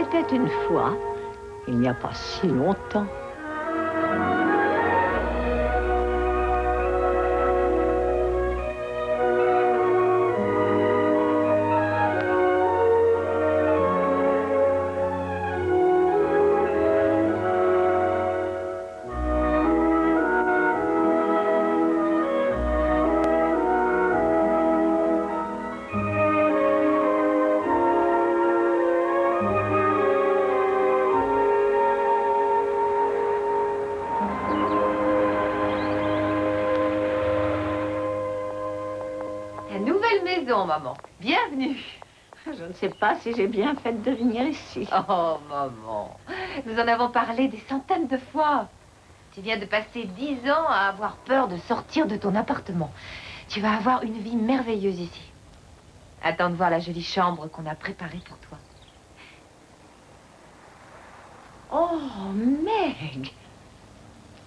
était une fois, il n'y a pas si longtemps. Maman. Bienvenue. Je ne sais pas si j'ai bien fait de venir ici. Oh, maman. Nous en avons parlé des centaines de fois. Tu viens de passer 10 ans à avoir peur de sortir de ton appartement. Tu vas avoir une vie merveilleuse ici. Attends de voir la jolie chambre qu'on a préparée pour toi. Oh, Meg!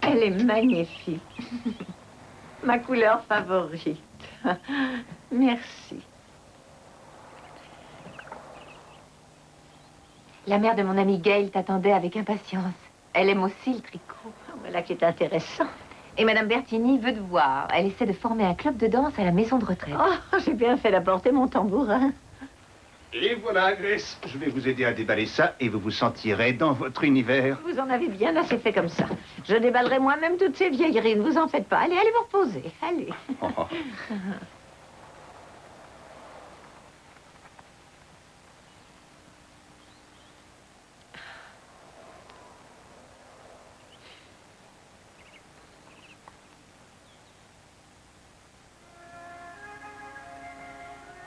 Elle est magnifique. Ma couleur favorite. Merci. La mère de mon amie Gail t'attendait avec impatience. Elle aime aussi le tricot. Voilà qui est intéressant. Et Madame Bertini veut te voir. Elle essaie de former un club de danse à la maison de retraite. Oh, j'ai bien fait d'apporter mon tambourin. Et voilà, Grace, je vais vous aider à déballer ça et vous vous sentirez dans votre univers. Vous en avez bien assez fait comme ça. Je déballerai moi-même toutes ces vieilleries, ne vous en faites pas. Allez, allez vous reposer, allez. Oh.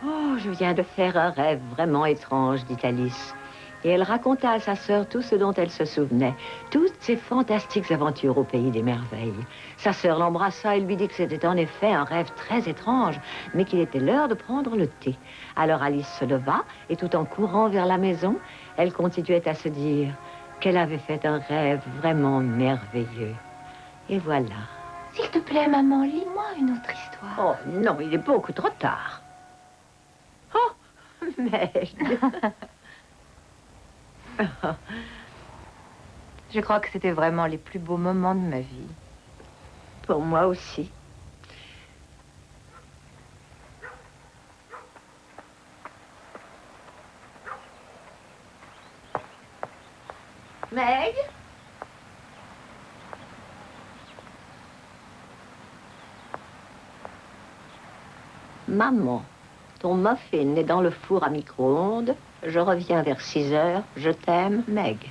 Oh, je viens de faire un rêve vraiment étrange, dit Alice. Et elle raconta à sa sœur tout ce dont elle se souvenait, toutes ces fantastiques aventures au pays des merveilles. Sa sœur l'embrassa et lui dit que c'était en effet un rêve très étrange, mais qu'il était l'heure de prendre le thé. Alors Alice se leva, et tout en courant vers la maison, elle continuait à se dire qu'elle avait fait un rêve vraiment merveilleux. Et voilà. S'il te plaît, maman, lis-moi une autre histoire. Oh non, il est beaucoup trop tard. Oh, Meg. Je crois que c'était vraiment les plus beaux moments de ma vie. Pour moi aussi. Meg? Maman, ton muffin est dans le four à micro-ondes. Je reviens vers 6 heures. Je t'aime, Meg.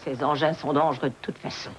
Ces engins sont dangereux de toute façon.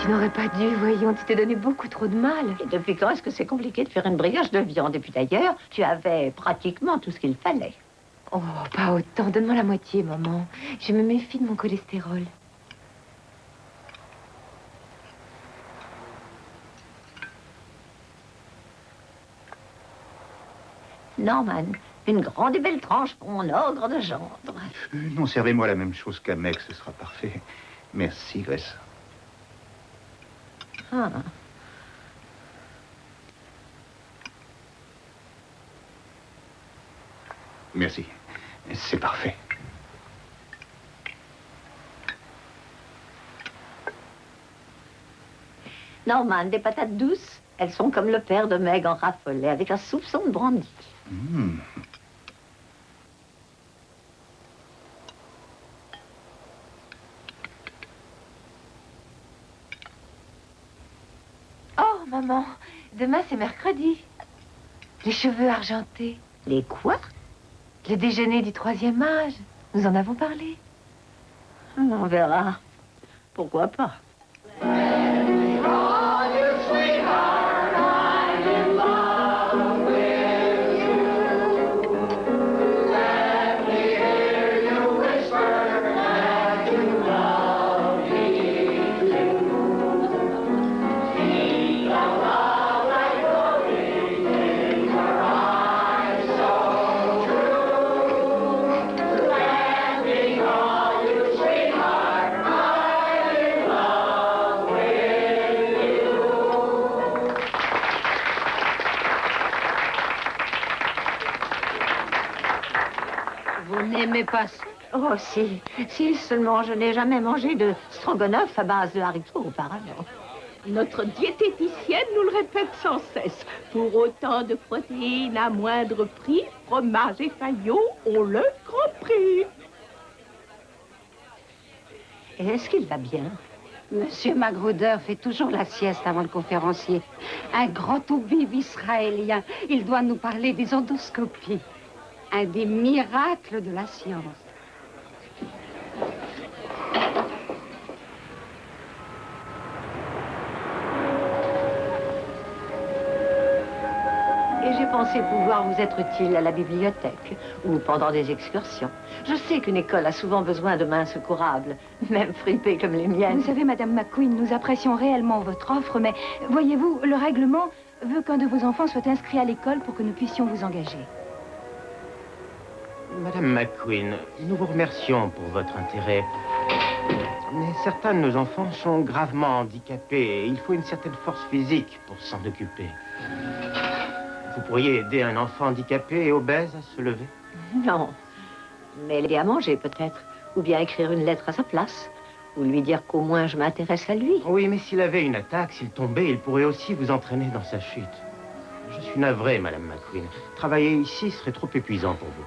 Tu n'aurais pas dû, voyons, tu t'es donné beaucoup trop de mal. Et depuis quand est-ce que c'est compliqué de faire une brioche de viande? Et puis d'ailleurs, tu avais pratiquement tout ce qu'il fallait. Oh, pas autant. Donne-moi la moitié, maman. Je me méfie de mon cholestérol. Norman, une grande et belle tranche pour mon ordre de gendre. Non, servez-moi la même chose qu'à Meg, ce sera parfait. Merci, Grace. Ah. Merci. C'est parfait. Norman, des patates douces, elles sont comme le père de Meg en raffolait, avec un soupçon de brandy. maman. Demain, c'est mercredi. Les cheveux argentés. Les quoi? Le déjeuner du 3e âge. Nous en avons parlé. On verra. Pourquoi pas? Vous n'aimez pas ça? Oh, si. Si seulement je n'ai jamais mangé de stroganoff à base de haricots auparavant. Notre diététicienne nous le répète sans cesse. Pour autant de protéines à moindre prix, fromage et faillot ont le grand prix. Et est-ce qu'il va bien? Monsieur Magruder fait toujours la sieste avant le conférencier. Un grand oubib israélien. Il doit nous parler des endoscopies. Un des miracles de la science. Et j'ai pensé pouvoir vous être utile à la bibliothèque ou pendant des excursions. Je sais qu'une école a souvent besoin de mains secourables, même fripées comme les miennes. Vous savez, Madame McQueen, nous apprécions réellement votre offre, mais voyez-vous, le règlement veut qu'un de vos enfants soit inscrit à l'école pour que nous puissions vous engager. Madame McQueen, nous vous remercions pour votre intérêt. Mais certains de nos enfants sont gravement handicapés et il faut une certaine force physique pour s'en occuper. Vous pourriez aider un enfant handicapé et obèse à se lever? Non, mais l'aider à manger peut-être, ou bien écrire une lettre à sa place, ou lui dire qu'au moins je m'intéresse à lui. Oui, mais s'il avait une attaque, s'il tombait, il pourrait aussi vous entraîner dans sa chute. Je suis navré, Madame McQueen. Travailler ici serait trop épuisant pour vous.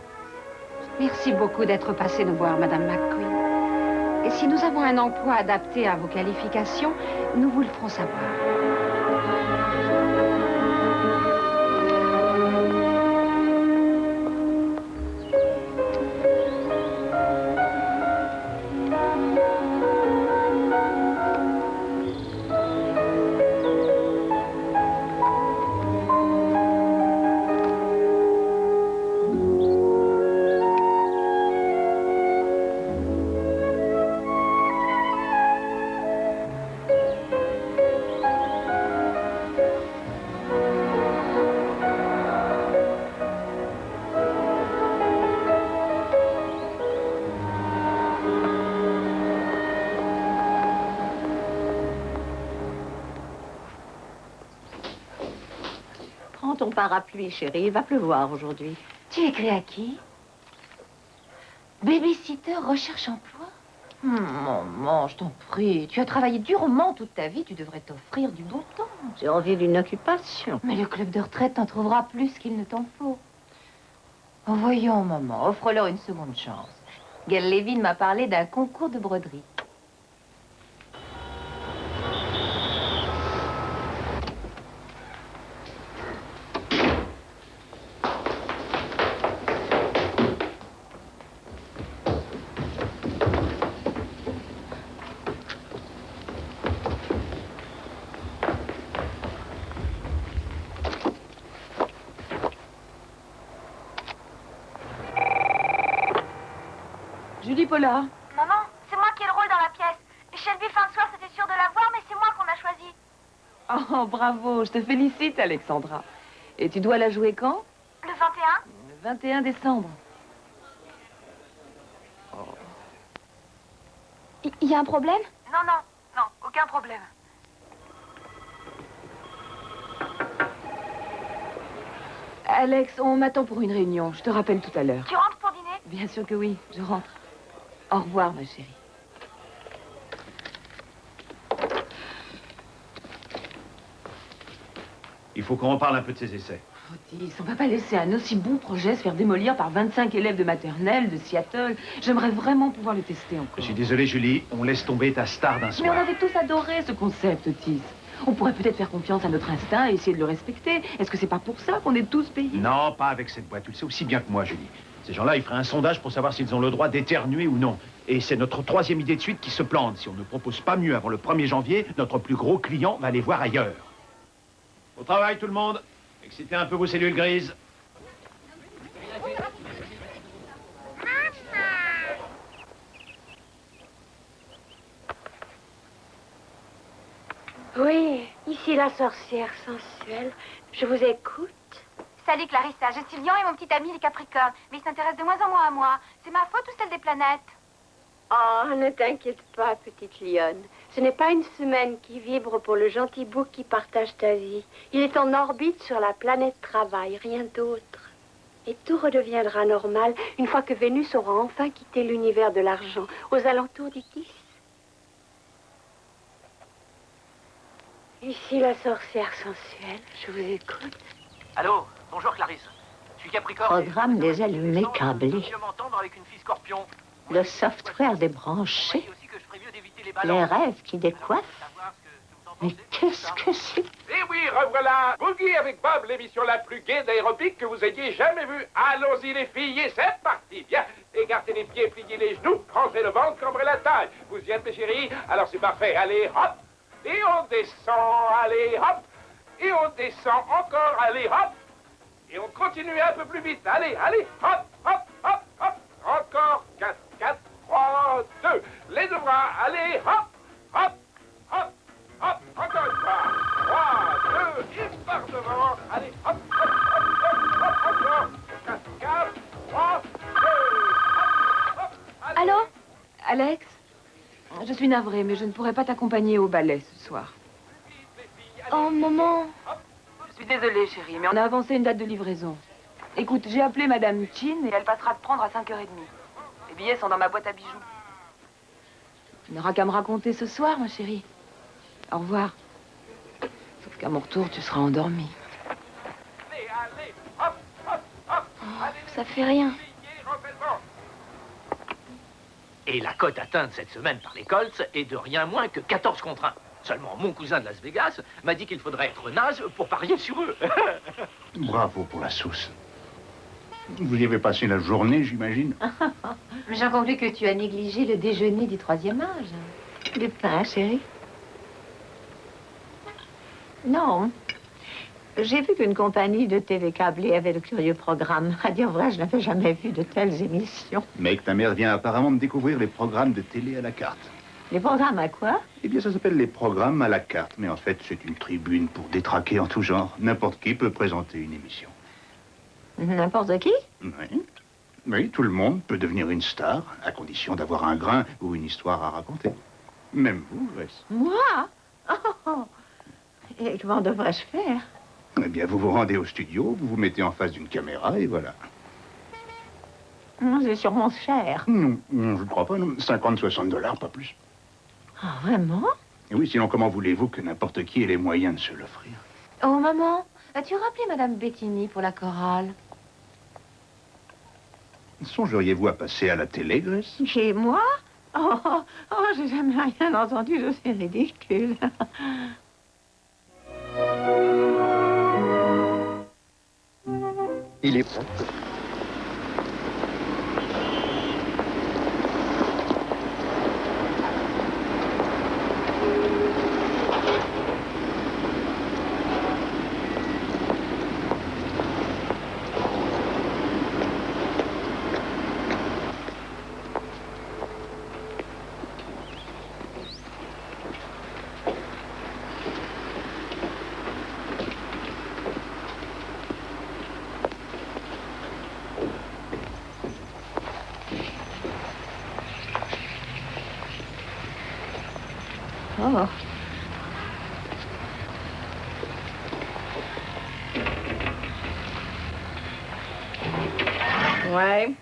Merci beaucoup d'être passé nous voir, Madame McQueen. Et si nous avons un emploi adapté à vos qualifications, nous vous le ferons savoir. Prends ton parapluie, chérie, il va pleuvoir aujourd'hui. Tu écris à qui? Babysitter recherche emploi? Maman, je t'en prie. Tu as travaillé durement toute ta vie. Tu devrais t'offrir du bon temps. J'ai envie d'une occupation. Mais le club de retraite t'en trouvera plus qu'il ne t'en faut. Oh, voyons, maman, offre-leur une seconde chance. Gail Levin m'a parlé d'un concours de broderie. Julie Paula. Maman, c'est moi qui ai le rôle dans la pièce. Shelby Farnsworth était sûre de l'avoir, mais c'est moi qu'on a choisi. Oh, bravo, je te félicite, Alexandra. Et tu dois la jouer quand? Le 21? Le 21 décembre. Il y a un problème? Non, non, non, aucun problème. Alex, on m'attend pour une réunion. Je te rappelle tout à l'heure. Tu rentres pour dîner? Bien sûr que oui, je rentre. Au revoir, ma chérie. Il faut qu'on reparle un peu de ces essais. Otis, on va pas laisser un aussi bon projet se faire démolir par 25 élèves de maternelle, de Seattle. J'aimerais vraiment pouvoir le tester encore. Je suis désolé, Julie, on laisse tomber ta star d'un Mais soir. on avait tous adoré ce concept, Otis. On pourrait peut-être faire confiance à notre instinct et essayer de le respecter. Est-ce que c'est pas pour ça qu'on est tous payés? Non, pas avec cette boîte. Tu le sais aussi bien que moi, Julie. Ces gens-là, ils feraient un sondage pour savoir s'ils ont le droit d'éternuer ou non. Et c'est notre troisième idée de suite qui se plante. Si on ne propose pas mieux avant le 1er janvier, notre plus gros client va les voir ailleurs. Au travail, tout le monde. Excitez un peu vos cellules grises. Oui, ici la sorcière sensuelle. Je vous écoute. Salut Clarissa, je suis Lion et mon petit ami les Capricornes. Mais ils s'intéressent de moins en moins à moi. C'est ma faute ou celle des planètes? Oh, ne t'inquiète pas, petite lionne. Ce n'est pas une semaine qui vibre pour le gentil bouc qui partage ta vie. Il est en orbite sur la planète Travail, rien d'autre. Et tout redeviendra normal une fois que Vénus aura enfin quitté l'univers de l'argent, aux alentours du 10. Ici la sorcière sensuelle, je vous écoute. Allô, bonjour Clarisse. Je suis Capricorne. Programme des allumés câblés. Je veux m'entendre avec une fille Scorpion. Le software débranché. Aussi que je ferais mieux d'éviter les Les ballons. rêves qui décoiffent. Mais qu'est-ce que c'est? Et oui, revoilà Boogie avec Bob, l'émission la plus gaie d'aérobic que vous ayez jamais vue. Allons-y les filles, et c'est parti. Bien, écartez les pieds, pliez les genoux, rentrez le ventre, cambrez la taille. Vous y êtes mes chéris? Alors c'est parfait, allez, hop. Et on descend, allez, hop. Et on descend encore, allez, hop. Et on continue un peu plus vite, allez, allez, hop, hop, hop, hop. Encore, 4, 4, 3, 2. Les deux bras, allez, hop, hop, hop, hop. Encore une fois. 3, 2, et par devant. Allez, hop, hop, hop, hop, hop, encore. 4, 4, 3, 2, hop, hop. Allez. Allô? Alex? Je suis navrée, mais je ne pourrai pas t'accompagner au ballet ce soir. Oh, maman. Je suis désolée, chérie, mais on a avancé une date de livraison. Écoute, j'ai appelé Madame Chin et elle passera te prendre à 5h30. Les billets sont dans ma boîte à bijoux. Tu n'auras qu'à me raconter ce soir, ma chérie. Au revoir. Sauf qu'à mon retour, tu seras endormie. Allez, allez, hop, hop, hop. Allez, Ça fait rien. filles, rentrez devant. Et la cote atteinte cette semaine par les Colts est de rien moins que 14 contre 1. Seulement, mon cousin de Las Vegas m'a dit qu'il faudrait être naze pour parier sur eux. Bravo pour la sauce. Vous y avez passé la journée, j'imagine? Mais j'en conclus que tu as négligé le déjeuner du 3e âge. Du pain, chérie? Non. J'ai vu qu'une compagnie de TV câblée avait le curieux programme. À dire vrai, je n'avais jamais vu de telles émissions. Mais que ta mère vient apparemment de découvrir les programmes de télé à la carte. Les programmes à quoi? Eh bien, ça s'appelle les programmes à la carte. Mais en fait, c'est une tribune pour détraquer en tout genre. N'importe qui peut présenter une émission. N'importe qui? Oui. Oui, tout le monde peut devenir une star, à condition d'avoir un grain ou une histoire à raconter. Même vous, Grace. Moi? Oh. Et comment devrais-je faire? Eh bien, vous vous rendez au studio, vous vous mettez en face d'une caméra et voilà. C'est sûrement cher. Non, non, je ne crois pas, non. 50, 60 $, pas plus. Ah, vraiment? Et oui, sinon, comment voulez-vous que n'importe qui ait les moyens de se l'offrir? Oh, maman, as-tu rappelé Madame Bettini pour la chorale? Songeriez-vous à passer à la télé, Grace? Chez moi? J'ai jamais rien entendu de si ridicule. Il est prêt. Oh. Ouais.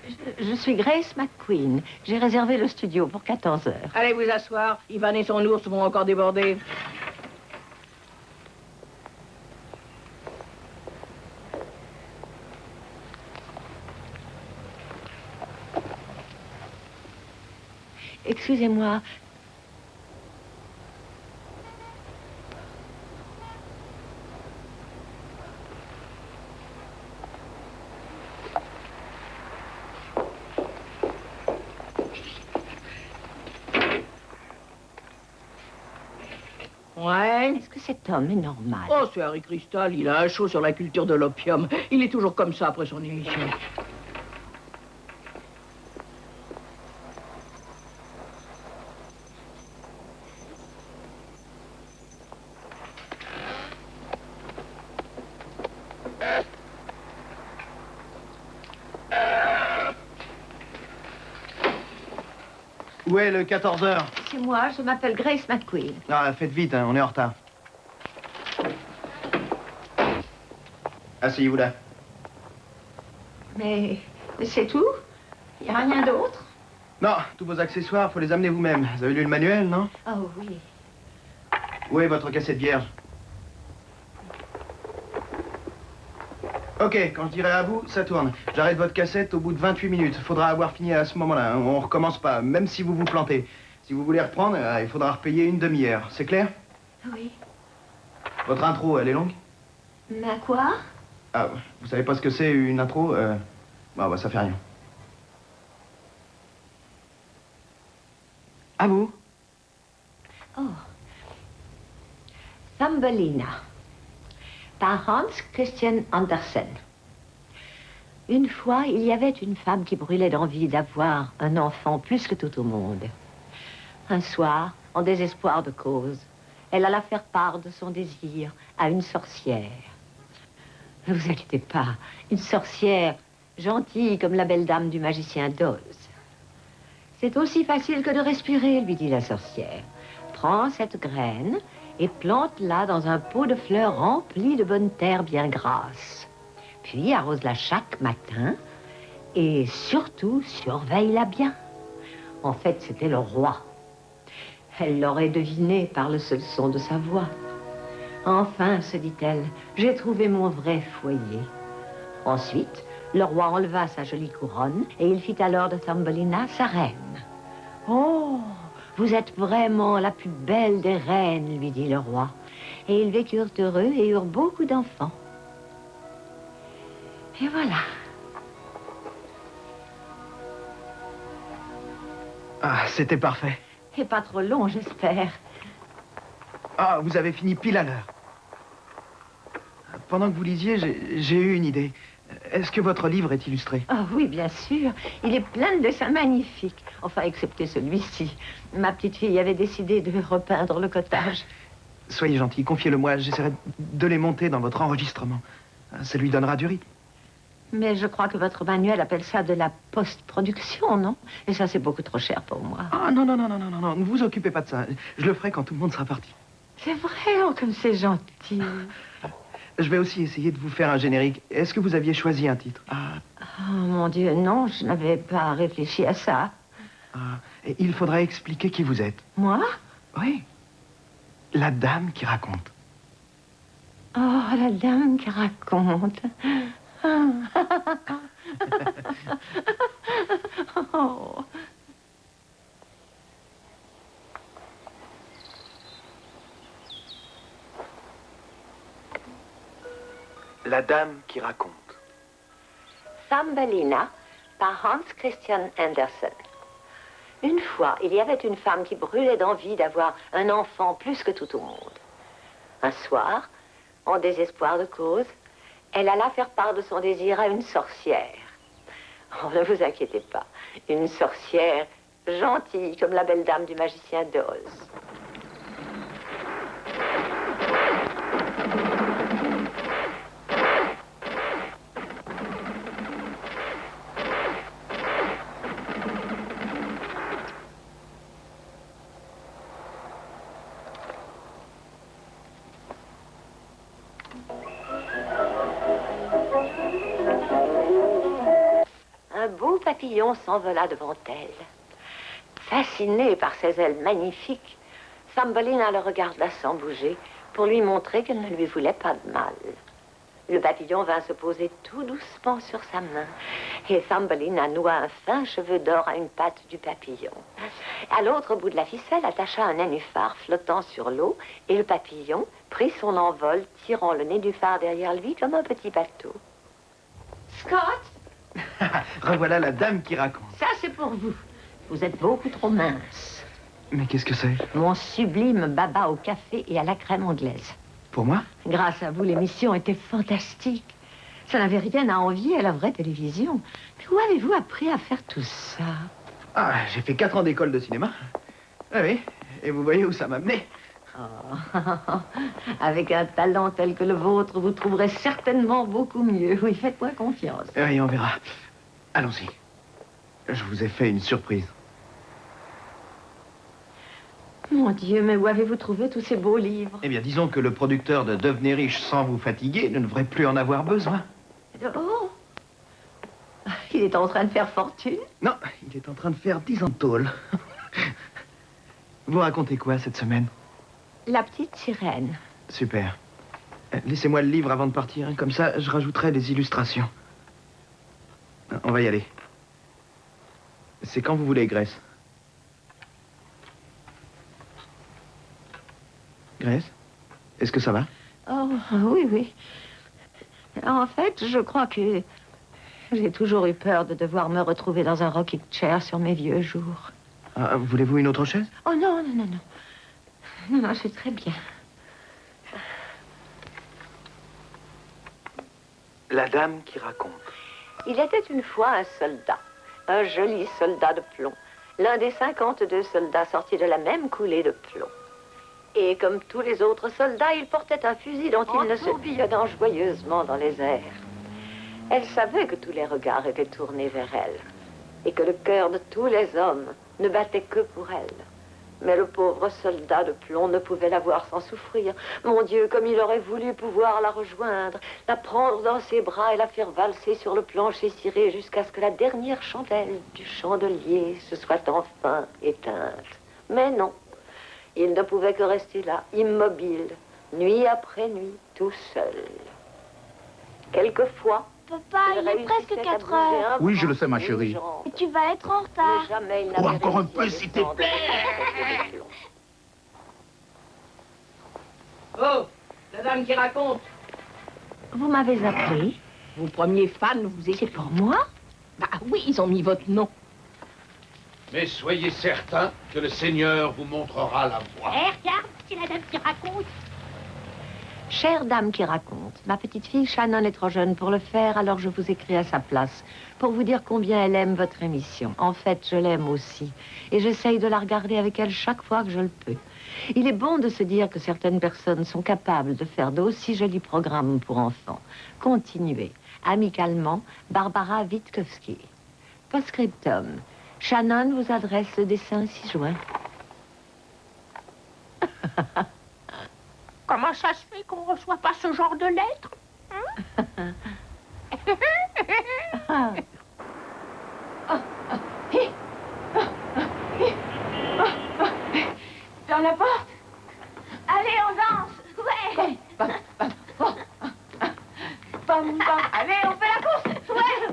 Je suis Grace McQueen. J'ai réservé le studio pour 14 heures. Allez vous asseoir. Ivan et son ours vont encore déborder. Excusez-moi. Ouais. Est-ce que cet homme est normal? Oh, c'est Harry Crystal, il a un show sur la culture de l'opium. Il est toujours comme ça après son émission. Où est le 14h? C'est moi, je m'appelle Grace McQueen. Ah, faites vite, hein, on est en retard. Asseyez-vous là. Mais c'est tout? Il n'y a rien d'autre? Non, tous vos accessoires, faut les amener vous-même. Vous avez lu le manuel, non? Oh oui. Où est votre cassette vierge? Ok, quand je dirai à vous, ça tourne. J'arrête votre cassette au bout de 28 minutes. Faudra avoir fini à ce moment-là. On recommence pas, même si vous vous plantez. Si vous voulez reprendre, il faudra repayer une demi-heure. C'est clair? Oui. Votre intro, elle est longue? Mais quoi? Ah, vous savez pas ce que c'est une intro? Bah, ça fait rien. À vous? Oh. Thumbelina, par Hans Christian Andersen. Une fois, il y avait une femme qui brûlait d'envie d'avoir un enfant plus que tout au monde. Un soir, en désespoir de cause, elle alla faire part de son désir à une sorcière. Ne vous inquiétez pas, une sorcière gentille comme la belle dame du magicien d'Oz. C'est aussi facile que de respirer, lui dit la sorcière. Prends cette graine et plante-la dans un pot de fleurs rempli de bonne terre bien grasse. Puis arrose-la chaque matin et surtout surveille-la bien. En fait, c'était le roi. Elle l'aurait deviné par le seul son de sa voix. Enfin, se dit-elle, j'ai trouvé mon vrai foyer. Ensuite, le roi enleva sa jolie couronne et il fit alors de Thumbelina sa reine. Oh, vous êtes vraiment la plus belle des reines, lui dit le roi. Et ils vécurent heureux et eurent beaucoup d'enfants. Et voilà. Ah, c'était parfait. Et pas trop long, j'espère. Ah, vous avez fini pile à l'heure. Pendant que vous lisiez, j'ai eu une idée. Est-ce que votre livre est illustré? Ah oui, bien sûr. Il est plein de dessins magnifiques. Enfin, excepté celui-ci. Ma petite fille avait décidé de repeindre le cottage. Soyez gentil, confiez-le-moi. J'essaierai de les monter dans votre enregistrement. Ça lui donnera du rythme. Mais je crois que votre manuel appelle ça de la post-production, non? Et ça, c'est beaucoup trop cher pour moi. Ah, non, ne vous occupez pas de ça. Je le ferai quand tout le monde sera parti. C'est vrai, oh, comme c'est gentil. Je vais aussi essayer de vous faire un générique. Est-ce que vous aviez choisi un titre? Oh, mon Dieu, non, je n'avais pas réfléchi à ça. Et il faudrait expliquer qui vous êtes. Moi? Oui. La dame qui raconte. Oh, la dame qui raconte. Oh. La dame qui raconte. Thumbelina, par Hans Christian Andersen. Une fois, il y avait une femme qui brûlait d'envie d'avoir un enfant plus que tout au monde. Un soir, en désespoir de cause, elle alla faire part de son désir à une sorcière. Oh, ne vous inquiétez pas, une sorcière gentille comme la belle dame du magicien d'Oz. Un beau papillon s'envola devant elle. Fascinée par ses ailes magnifiques, Thumbelina le regarda sans bouger pour lui montrer qu'elle ne lui voulait pas de mal. Le papillon vint se poser tout doucement sur sa main et Thumbelina noua un fin cheveu d'or à une patte du papillon. À l'autre bout de la ficelle attacha un nénuphar flottant sur l'eau et le papillon prit son envol, tirant le nénuphar derrière lui comme un petit bateau. Scott! Revoilà la dame qui raconte. Ça, c'est pour vous. Vous êtes beaucoup trop mince. Mais qu'est-ce que c'est? Mon sublime baba au café et à la crème anglaise. Pour moi? Grâce à vous, l'émission était fantastique. Ça n'avait rien à envier à la vraie télévision. Mais où avez-vous appris à faire tout ça? Ah, j'ai fait 4 ans d'école de cinéma. Ah oui, et vous voyez où ça m'a mené. Oh. Avec un talent tel que le vôtre, vous trouverez certainement beaucoup mieux. Oui, faites-moi confiance. Oui, on verra. Allons-y. Je vous ai fait une surprise. Mon Dieu, mais où avez-vous trouvé tous ces beaux livres? Eh bien, disons que le producteur de Devenez riche sans vous fatiguer ne devrait plus en avoir besoin. Oh! Il est en train de faire fortune? Non, il est en train de faire 10 ans de tôle. Vous racontez quoi cette semaine? La petite sirène. Super. Laissez-moi le livre avant de partir, hein. Comme ça, je rajouterai des illustrations. On va y aller. C'est quand vous voulez, Grace. Grace, est-ce que ça va? Oh, oui, oui. En fait, je crois que j'ai toujours eu peur de devoir me retrouver dans un rocking chair sur mes vieux jours. Ah, voulez-vous une autre chaise? Oh non, non, non, non. Non, non, je suis très bien. La dame qui raconte. Il était une fois un soldat, un joli soldat de plomb, l'un des 52 soldats sortis de la même coulée de plomb. Et comme tous les autres soldats, il portait un fusil dont il ne se tourbillonnant joyeusement dans les airs. Elle savait que tous les regards étaient tournés vers elle, et que le cœur de tous les hommes ne battait que pour elle. Mais le pauvre soldat de plomb ne pouvait la voir sans souffrir. Mon Dieu, comme il aurait voulu pouvoir la rejoindre, la prendre dans ses bras et la faire valser sur le plancher ciré jusqu'à ce que la dernière chandelle du chandelier se soit enfin éteinte. Mais non, il ne pouvait que rester là, immobile, nuit après nuit, tout seul. Quelquefois, Papa, il est presque 4 heures. Oui, je le sais, ma chérie. Et tu vas être en retard. Oh, encore un peu, s'il te plaît. Oh, la dame qui raconte. Vous m'avez appelé? Vos premiers fans vous étaient pour moi? Bah oui, ils ont mis votre nom. Mais soyez certain que le Seigneur vous montrera la voie. Regarde, c'est la dame qui raconte. Chère dame qui raconte, ma petite fille Shannon est trop jeune pour le faire, alors je vous écris à sa place pour vous dire combien elle aime votre émission. En fait, je l'aime aussi et j'essaye de la regarder avec elle chaque fois que je le peux. Il est bon de se dire que certaines personnes sont capables de faire d'aussi jolis programmes pour enfants. Continuez. Amicalement, Barbara Witkowski. Postscriptum. Shannon vous adresse le dessin 6 juin. Comment ça se fait qu'on ne reçoit pas ce genre de lettres? Ferme la porte. Allez, on danse. Ouais. Pam, pam. Allez, on fait la course. Ouais.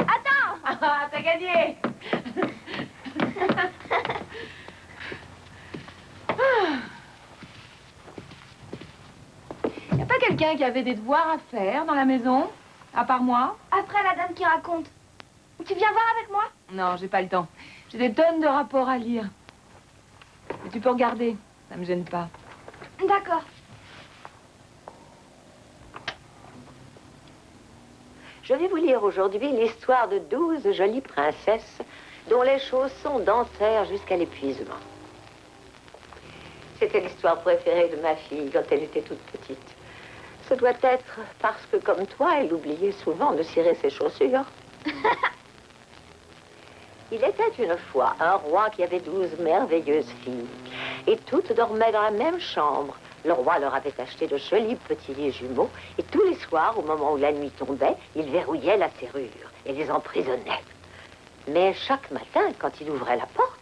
Attends. Ah, t'as gagné. Y a pas quelqu'un qui avait des devoirs à faire dans la maison, à part moi? Après la dame qui raconte. Tu viens voir avec moi? Non, j'ai pas le temps. J'ai des tonnes de rapports à lire. Mais tu peux regarder, ça me gêne pas. D'accord. Je vais vous lire aujourd'hui l'histoire de 12 jolies princesses dont les chaussons dansèrent jusqu'à l'épuisement. C'était l'histoire préférée de ma fille quand elle était toute petite. Ce doit être parce que, comme toi, elle oubliait souvent de cirer ses chaussures. Il était une fois un roi qui avait 12 merveilleuses filles. Et toutes dormaient dans la même chambre. Le roi leur avait acheté de jolis petits lits jumeaux. Et tous les soirs, au moment où la nuit tombait, il verrouillait la serrure et les emprisonnait. Mais chaque matin, quand il ouvrait la porte,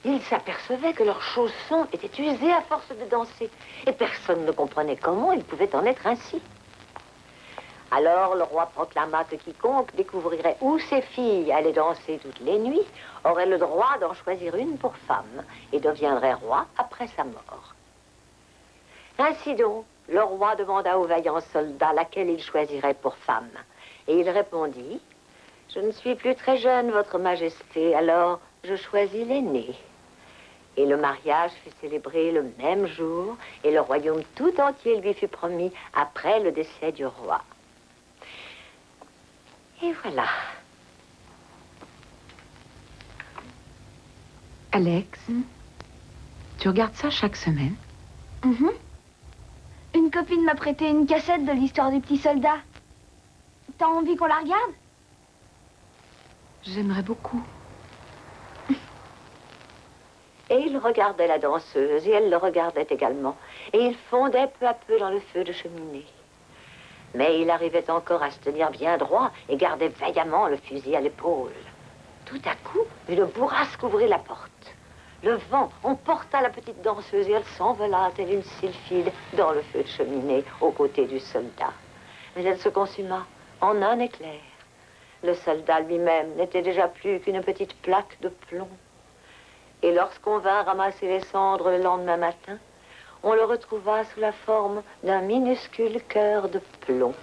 il s'apercevait que leurs chaussons étaient usés à force de danser. Et personne ne comprenait comment il pouvait en être ainsi. Alors le roi proclama que quiconque découvrirait où ses filles allaient danser toutes les nuits aurait le droit d'en choisir une pour femme et deviendrait roi après sa mort. Ainsi donc, le roi demanda au vaillant soldat laquelle il choisirait pour femme. Et il répondit, « Je ne suis plus très jeune, votre majesté, alors je choisis l'aînée. » Et le mariage fut célébré le même jour, et le royaume tout entier lui fut promis après le décès du roi. Et voilà. Alex, tu regardes ça chaque semaine? Mhm. Une copine m'a prêté une cassette de l'histoire des petits soldats. T'as envie qu'on la regarde? J'aimerais beaucoup. Et il regardait la danseuse, et elle le regardait également. Et il fondait peu à peu dans le feu de cheminée. Mais il arrivait encore à se tenir bien droit et gardait vaillamment le fusil à l'épaule. Tout à coup, une bourrasque ouvrit la porte. Le vent emporta la petite danseuse et elle s'envola telle une sylphide dans le feu de cheminée aux côtés du soldat. Mais elle se consuma en un éclair. Le soldat lui-même n'était déjà plus qu'une petite plaque de plomb. Et lorsqu'on vint ramasser les cendres le lendemain matin, on le retrouva sous la forme d'un minuscule cœur de plomb.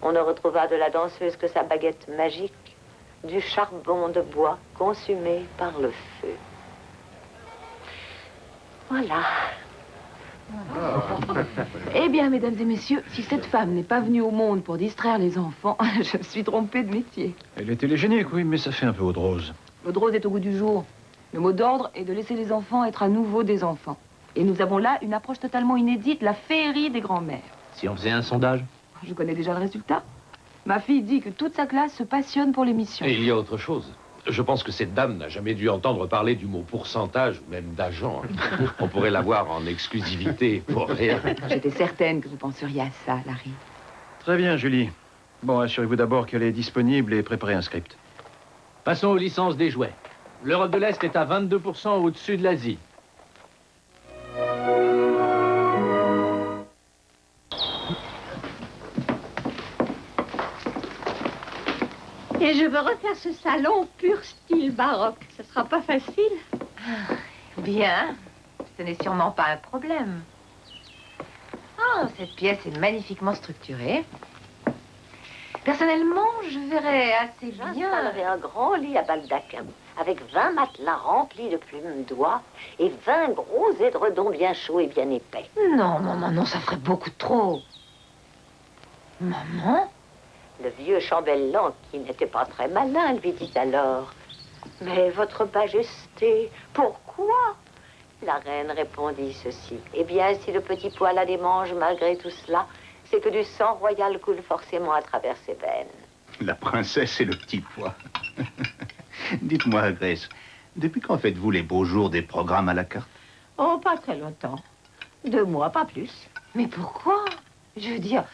On ne retrouva de la danseuse que sa baguette magique, du charbon de bois consumé par le feu. Voilà. Eh bien, mesdames et messieurs, si cette femme n'est pas venue au monde pour distraire les enfants, je me suis trompée de métier. Elle est télégénique, oui, mais ça fait un peu eau de rose. L'eau de rose est au goût du jour. Le mot d'ordre est de laisser les enfants être à nouveau des enfants. Et nous avons là une approche totalement inédite, la féerie des grands-mères. Si on faisait un sondage? Je connais déjà le résultat. Ma fille dit que toute sa classe se passionne pour l'émission. Et il y a autre chose. Je pense que cette dame n'a jamais dû entendre parler du mot pourcentage ou même d'agent. On pourrait l'avoir en exclusivité pour rien. J'étais certaine que vous penseriez à ça, Larry. Très bien, Julie. Bon, assurez-vous d'abord qu'elle est disponible et préparez un script. Passons aux licences des jouets. L'Europe de l'Est est à 22% au-dessus de l'Asie. Et je veux refaire ce salon pur style baroque. Ce sera pas facile. Bien. Ce n'est sûrement pas un problème. Oh, cette pièce est magnifiquement structurée. Personnellement, je verrais assez bien... J'installerai un grand lit à baldaquin, avec 20 matelas remplis de plumes d'oie et 20 gros édredons bien chauds et bien épais. Non, maman, non, ça ferait beaucoup trop. Maman? Le vieux chambellan, qui n'était pas très malin, lui dit alors: « Mais votre majesté, pourquoi ?» La reine répondit ceci: « Eh bien, si le petit poil a des manches malgré tout cela, c'est que du sang royal coule forcément à travers ses veines. » La princesse et le petit pois. Dites-moi, Grace, depuis quand faites-vous les beaux jours des programmes à la carte? Oh, pas très longtemps. 2 mois, pas plus. Mais pourquoi? Je veux dire,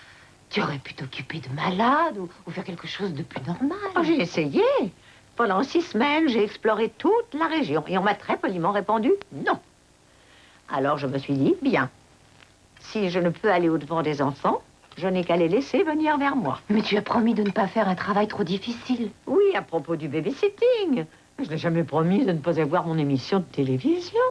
tu aurais pu t'occuper de malades ou faire quelque chose de plus normal. Oh, j'ai essayé. Pendant 6 semaines, j'ai exploré toute la région et on m'a très poliment répondu non. Alors je me suis dit, bien, si je ne peux aller au-devant des enfants, je n'ai qu'à les laisser venir vers moi. Mais tu as promis de ne pas faire un travail trop difficile. Oui, à propos du babysitting. Je n'ai jamais promis de ne pas avoir mon émission de télévision.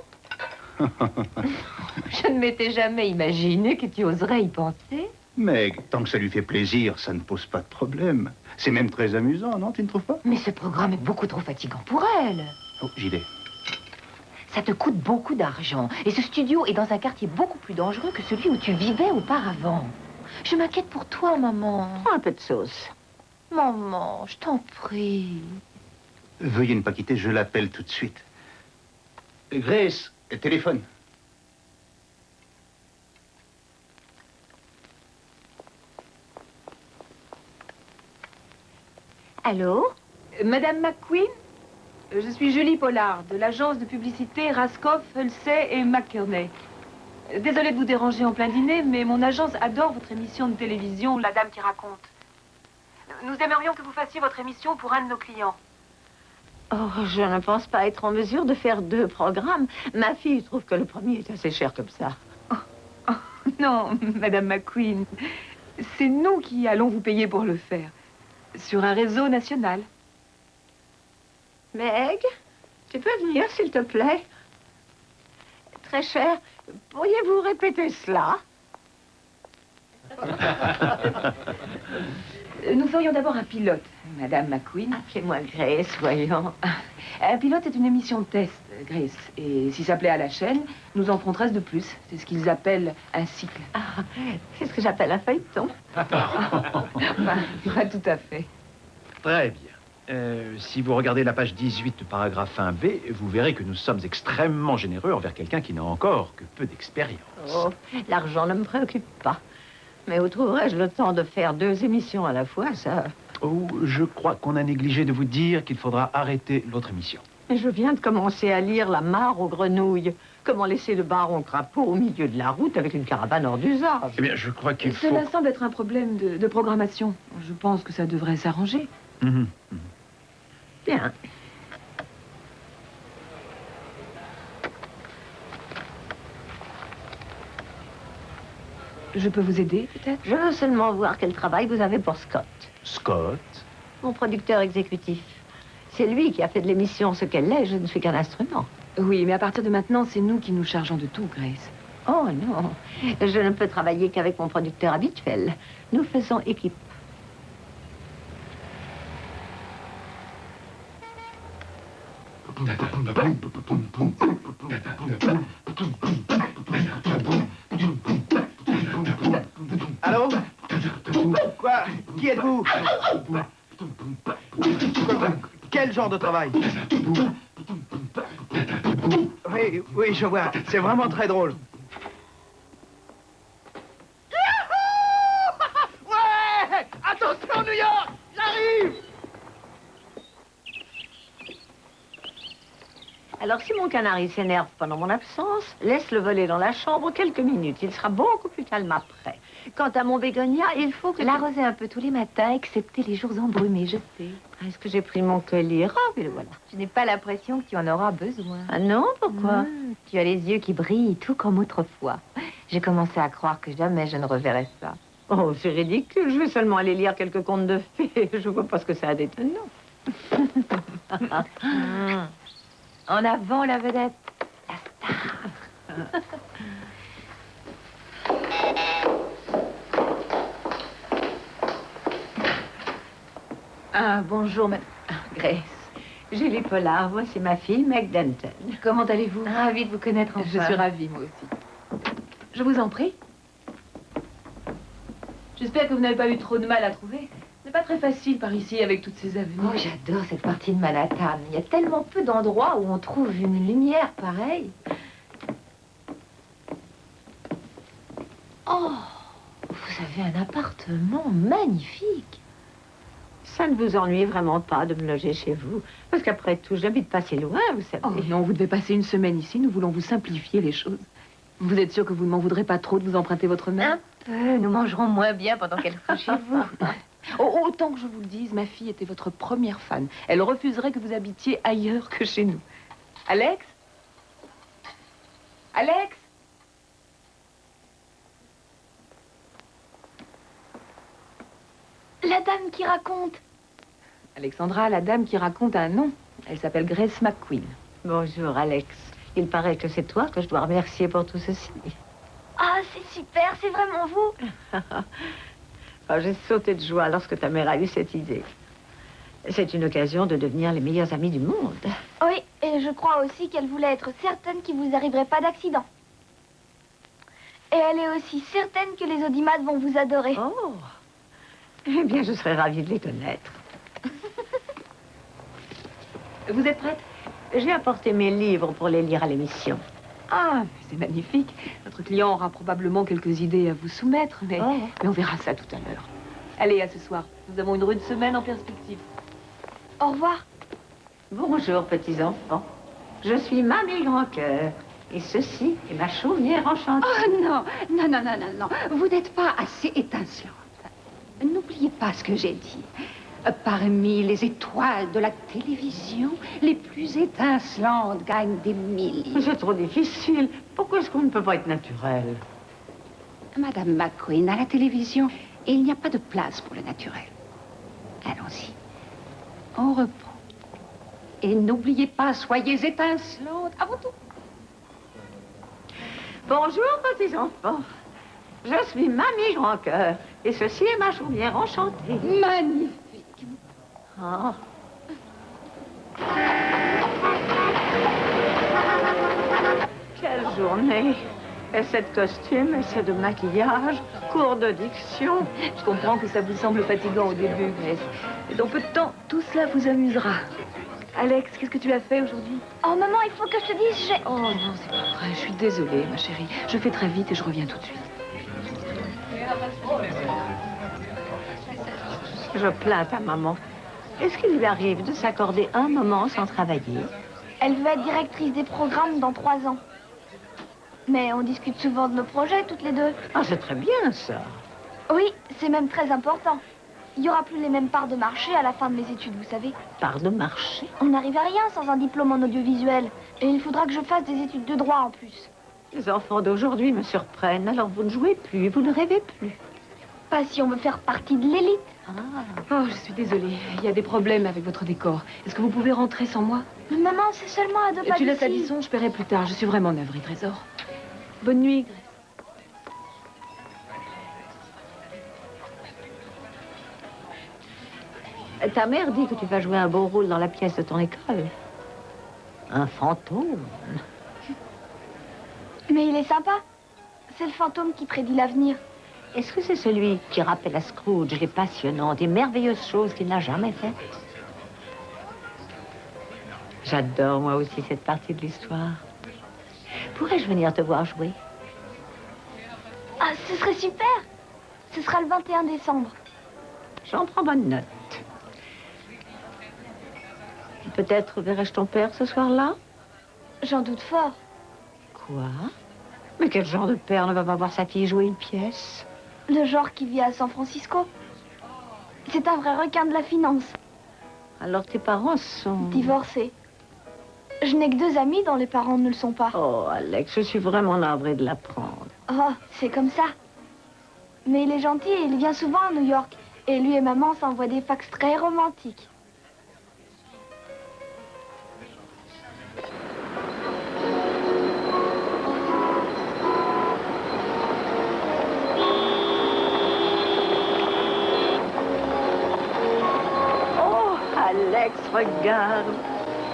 Je ne m'étais jamais imaginé que tu oserais y penser. Mais tant que ça lui fait plaisir, ça ne pose pas de problème. C'est même très amusant, non? Tu ne trouves pas? Mais ce programme est beaucoup trop fatigant pour elle. Oh, j'y vais. Ça te coûte beaucoup d'argent. Et ce studio est dans un quartier beaucoup plus dangereux que celui où tu vivais auparavant. Je m'inquiète pour toi, maman. Un peu de sauce. Maman, je t'en prie. Veuillez ne pas quitter, je l'appelle tout de suite. Grace, téléphone. Allô? Madame McQueen? Je suis Julie Pollard, de l'agence de publicité Raskoff, Hulsey et McKerney. Désolée de vous déranger en plein dîner, mais mon agence adore votre émission de télévision, La Dame qui raconte. Nous aimerions que vous fassiez votre émission pour un de nos clients. Oh, je ne pense pas être en mesure de faire 2 programmes. Ma fille trouve que le premier est assez cher comme ça. Non, Madame McQueen, c'est nous qui allons vous payer pour le faire. Sur un réseau national. Meg, tu peux venir, s'il te plaît? Très cher, pourriez-vous répéter cela? Nous ferions d'abord un pilote, Madame McQueen. Appelez-moi Grace, voyons. Un pilote est une émission de test. Grace. Et si ça plaît à la chaîne, nous en ferons 13 de plus. C'est ce qu'ils appellent un cycle. Ah, c'est ce que j'appelle un feuilleton. Pas tout à fait. Très bien. Si vous regardez la page 18 du paragraphe 1b, vous verrez que nous sommes extrêmement généreux envers quelqu'un qui n'a encore que peu d'expérience. Oh, l'argent ne me préoccupe pas. Mais où trouverais-je le temps de faire 2 émissions à la fois, ça? Oh, je crois qu'on a négligé de vous dire qu'il faudra arrêter l'autre émission. Mais je viens de commencer à lire La mare aux grenouilles. Comment laisser le baron crapaud au milieu de la route avec une caravane hors d'usage? Eh bien, je crois qu'il faut... Cela semble être un problème de programmation. Je pense que ça devrait s'arranger. Bien. Je peux vous aider, peut-être? Je veux seulement voir quel travail vous avez pour Scott. Scott? Mon producteur exécutif. C'est lui qui a fait de l'émission ce qu'elle est, je ne suis qu'un instrument. Oui, mais à partir de maintenant, c'est nous qui nous chargeons de tout, Grace. Oh non, je ne peux travailler qu'avec mon producteur habituel. Nous faisons équipe. Allô? Quoi? Qui êtes-vous? Quel genre de travail? Oui, oui, je vois. C'est vraiment très drôle. Ouais! Attention, New York! J'arrive! Alors, si mon canari s'énerve pendant mon absence, laisse-le voler dans la chambre quelques minutes. Il sera beaucoup plus calme après. Quant à mon bégonia, il faut que... L'arroser un peu tous les matins, excepté les jours embrumés, je sais. Est-ce que j'ai pris mon collier? Ah, oui, le voilà. Je n'ai pas l'impression que tu en auras besoin. Ah non, pourquoi? Tu as les yeux qui brillent, tout comme autrefois. J'ai commencé à croire que jamais je ne reverrais ça. Oh, c'est ridicule. Je vais seulement aller lire quelques contes de fées. Je vois pas ce que ça a d'étonnant. En avant, la vedette. La star. Ah, bonjour, Grace. Julie Pollard, voici ma fille, Meg Denton. Comment allez-vous? Ravie de vous connaître enfin. Je suis ravie, moi aussi. Je vous en prie. J'espère que vous n'avez pas eu trop de mal à trouver. C'est pas très facile par ici avec toutes ces avenues. Oh, j'adore cette partie de Manhattan. Il y a tellement peu d'endroits où on trouve une lumière pareille. Oh, vous avez un appartement magnifique. Ça ne vous ennuie vraiment pas de me loger chez vous? Parce qu'après tout, je n'habite pas si loin, vous savez. Oh non, vous devez passer une semaine ici. Nous voulons vous simplifier les choses. Vous êtes sûr que vous ne m'en voudrez pas trop de vous emprunter votre mère? Un peu. Nous mangerons moins bien pendant qu'elle sera chez vous. Oh, autant que je vous le dise, ma fille était votre première fan. Elle refuserait que vous habitiez ailleurs que chez nous. Alex? Alex? La dame qui raconte. Alexandra, la dame qui raconte un nom. Elle s'appelle Grace McQueen. Bonjour, Alex. Il paraît que c'est toi que je dois remercier pour tout ceci. Ah, c'est super, c'est vraiment vous. Oh, j'ai sauté de joie lorsque ta mère a eu cette idée. C'est une occasion de devenir les meilleurs amis du monde. Oui, et je crois aussi qu'elle voulait être certaine qu'il vous arriverait pas d'accident. Et elle est aussi certaine que les audimates vont vous adorer. Oh. Eh bien, je serais ravie de les connaître. Vous êtes prête? J'ai apporté mes livres pour les lire à l'émission. Ah, c'est magnifique. Notre client aura probablement quelques idées à vous soumettre, mais on verra ça tout à l'heure. Allez, à ce soir. Nous avons une rude semaine en perspective. Au revoir. Bonjour, petits enfants. Je suis Mamie Grandcœur. Et ceci est ma chaumière enchantée. Oh non, non, non, non, non, non. Vous n'êtes pas assez étincelante. N'oubliez pas ce que j'ai dit. Parmi les étoiles de la télévision, les plus étincelantes gagnent des milliers. C'est trop difficile. Pourquoi est-ce qu'on ne peut pas être naturel? Madame McQueen, à la télévision, il n'y a pas de place pour le naturel. Allons-y. On reprend. Et n'oubliez pas, soyez étincelantes. À vous tous. Bonjour, petits enfants. Je suis Mamie Grandcœur. Et ceci est ma chaumière enchantée. Magnifique. Oh. journée. Essai de costume, essai de maquillage, cours de diction. Je comprends que ça vous semble fatigant au début, Grace. Mais dans peu de temps, tout cela vous amusera. Alex, qu'est-ce que tu as fait aujourd'hui? Oh, maman, il faut que je te dise, j'ai... Oh non, c'est pas vrai. Je suis désolée, ma chérie. Je fais très vite et je reviens tout de suite. Je plains ta maman. Est-ce qu'il lui arrive de s'accorder un moment sans travailler? Elle veut être directrice des programmes dans 3 ans. Mais on discute souvent de nos projets, toutes les deux. Ah, c'est très bien, ça. Oui, c'est même très important. Il n'y aura plus les mêmes parts de marché à la fin de mes études, vous savez. Parts de marché? On n'arrive à rien sans un diplôme en audiovisuel. Et il faudra que je fasse des études de droit en plus. Les enfants d'aujourd'hui me surprennent. Alors vous ne jouez plus, vous ne rêvez plus. Pas si on veut faire partie de l'élite. Oh, je suis désolée. Il y a des problèmes avec votre décor. Est-ce que vous pouvez rentrer sans moi? Mais maman, c'est seulement à 2 pas Tu laisses la d'ici. leçon, je paierai plus tard. Je suis vraiment navrée, Trésor. Bonne nuit, Grace. Ta mère dit que tu vas jouer un beau rôle dans la pièce de ton école. Un fantôme. Mais il est sympa. C'est le fantôme qui prédit l'avenir. Est-ce que c'est celui qui rappelle à Scrooge les passionnantes et merveilleuses choses qu'il n'a jamais faites? J'adore moi aussi cette partie de l'histoire. Pourrais-je venir te voir jouer? Ah, ce serait super. Ce sera le 21 décembre. J'en prends bonne note. Peut-être verrai-je ton père ce soir-là? J'en doute fort. Quoi? Mais quel genre de père ne va pas voir sa fille jouer une pièce? Le genre qui vit à San Francisco. C'est un vrai requin de la finance. Alors tes parents sont... Divorcés. Je n'ai que 2 amis dont les parents ne le sont pas. Oh, Alex, je suis vraiment navrée de l'apprendre. Oh, c'est comme ça. Mais il est gentil et il vient souvent à New York. Et lui et maman s'envoient des fax très romantiques. Oh, Alex, regarde.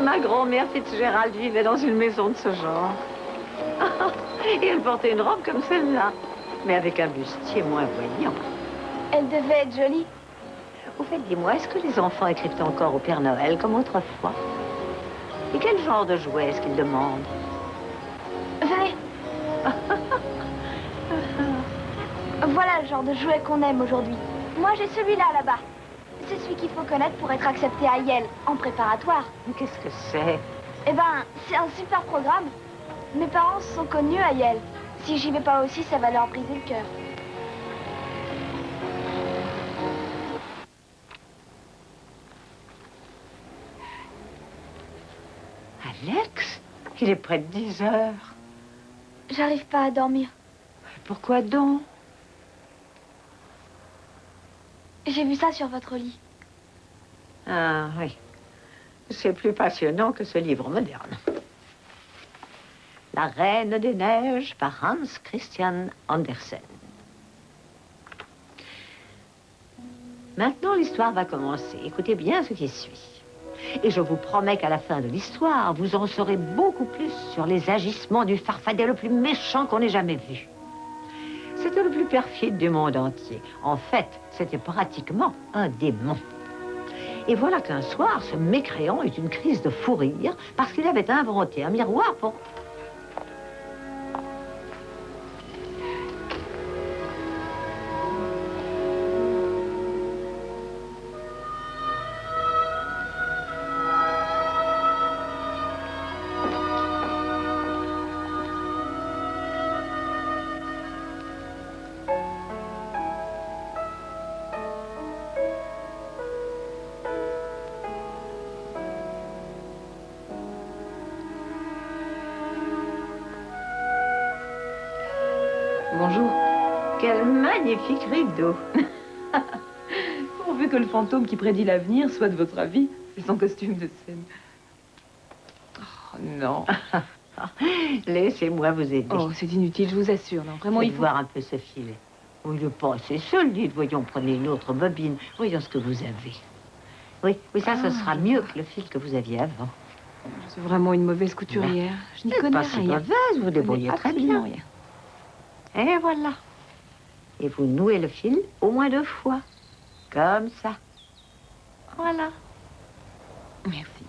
Ma grand-mère Fitzgerald vivait dans une maison de ce genre. Et elle portait une robe comme celle-là, mais avec un bustier moins voyant. Elle devait être jolie. Au fait, dis-moi, est-ce que les enfants écrivent encore au Père Noël comme autrefois? Et quel genre de jouet est-ce qu'ils demandent? Venez. Voilà le genre de jouet qu'on aime aujourd'hui. Moi, j'ai celui-là là-bas. C'est celui qu'il faut connaître pour être accepté à Yale, en préparatoire. Mais qu'est-ce que c'est? Eh ben, c'est un super programme. Mes parents se sont connus à Yale. Si j'y vais pas aussi, ça va leur briser le cœur. Alex, il est près de 10 heures. J'arrive pas à dormir. Pourquoi donc? J'ai vu ça sur votre lit. Ah oui, c'est plus passionnant que ce livre moderne. La Reine des Neiges par Hans Christian Andersen. Maintenant, l'histoire va commencer. Écoutez bien ce qui suit. Et je vous promets qu'à la fin de l'histoire, vous en saurez beaucoup plus sur les agissements du farfadet le plus méchant qu'on ait jamais vu. C'était le plus perfide du monde entier. En fait, c'était pratiquement un démon. Et voilà qu'un soir, ce mécréant eut une crise de fou rire parce qu'il avait inventé un miroir pour... Bonjour. Quel magnifique rideau. Pourvu que le fantôme qui prédit l'avenir soit de votre avis, c'est son costume de scène. Oh non. Laissez-moi vous aider. Oh, c'est inutile, je vous assure. Non, vraiment, il faut... voir un peu ce filet. Oui, il n'est pas assez solide. Voyons, prenez une autre bobine. Voyons ce que vous avez. Oui, oui, ça, ce sera mieux que le fil que vous aviez avant. Je suis vraiment une mauvaise couturière. Je n'y connais Pas si rien. mauvaise, vous vous débrouillez très bien. Rien. Et voilà. Et vous nouez le fil au moins 2 fois. Comme ça. Voilà. Merci.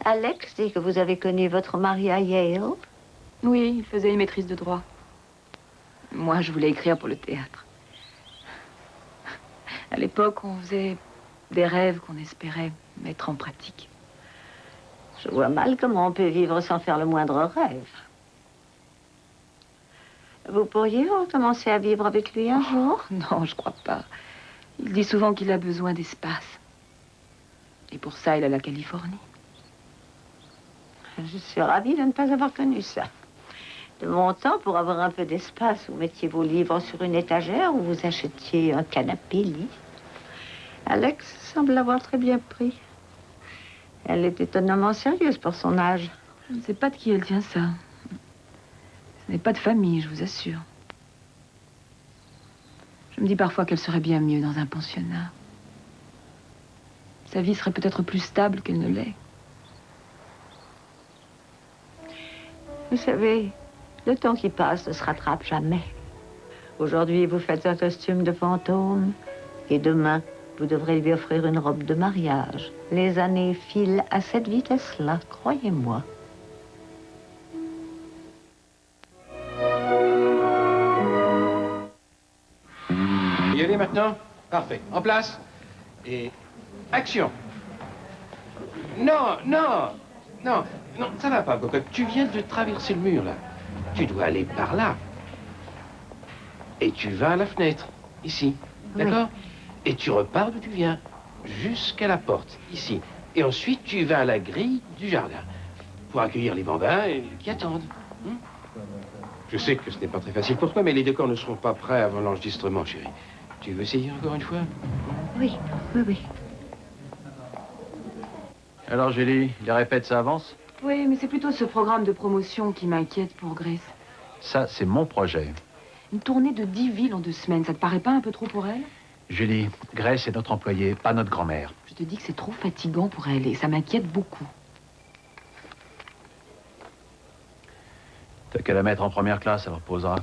Alex dit que vous avez connu votre mari à Yale. Oui, il faisait une maîtrise de droit. Moi, je voulais écrire pour le théâtre. À l'époque, on faisait des rêves qu'on espérait mettre en pratique. Je vois mal comment on peut vivre sans faire le moindre rêve. Vous pourriez recommencer à vivre avec lui un jour? Non, je crois pas. Il dit souvent qu'il a besoin d'espace. Et pour ça, il a la Californie. Je suis ravie de ne pas avoir connu ça. De mon temps, pour avoir un peu d'espace, vous mettiez vos livres sur une étagère ou vous achetiez un canapé-lit. Alex semble l'avoir très bien pris. Elle est étonnamment sérieuse pour son âge. Je ne sais pas de qui elle tient ça. Ce n'est pas de famille, je vous assure. Je me dis parfois qu'elle serait bien mieux dans un pensionnat. Sa vie serait peut-être plus stable qu'elle ne l'est. Vous savez, le temps qui passe ne se rattrape jamais. Aujourd'hui, vous faites un costume de fantôme. Et demain, vous devrez lui offrir une robe de mariage. Les années filent à cette vitesse-là, croyez-moi. Y aller maintenant? Parfait. En place. Et action. Non, non, non, non, ça va pas, cocotte. Tu viens de traverser le mur, là. Tu dois aller par là. Et tu vas à la fenêtre, ici. D'accord? Et tu repars d'où tu viens, jusqu'à la porte, ici. Et ensuite, tu vas à la grille du jardin pour accueillir les bambins qui attendent. Je sais que ce n'est pas très facile pour toi, mais les décors ne seront pas prêts avant l'enregistrement, chérie. Tu veux essayer encore une fois? Oui, oui, oui. Alors, Julie, les répètes, ça avance? Oui, mais c'est plutôt ce programme de promotion qui m'inquiète pour Grace. Ça, c'est mon projet. Une tournée de 10 villes en 2 semaines, ça te paraît pas un peu trop pour elle? Julie, Grace est notre employée, pas notre grand-mère. Je te dis que c'est trop fatigant pour elle et ça m'inquiète beaucoup. T'as qu'à la mettre en première classe, elle reposera.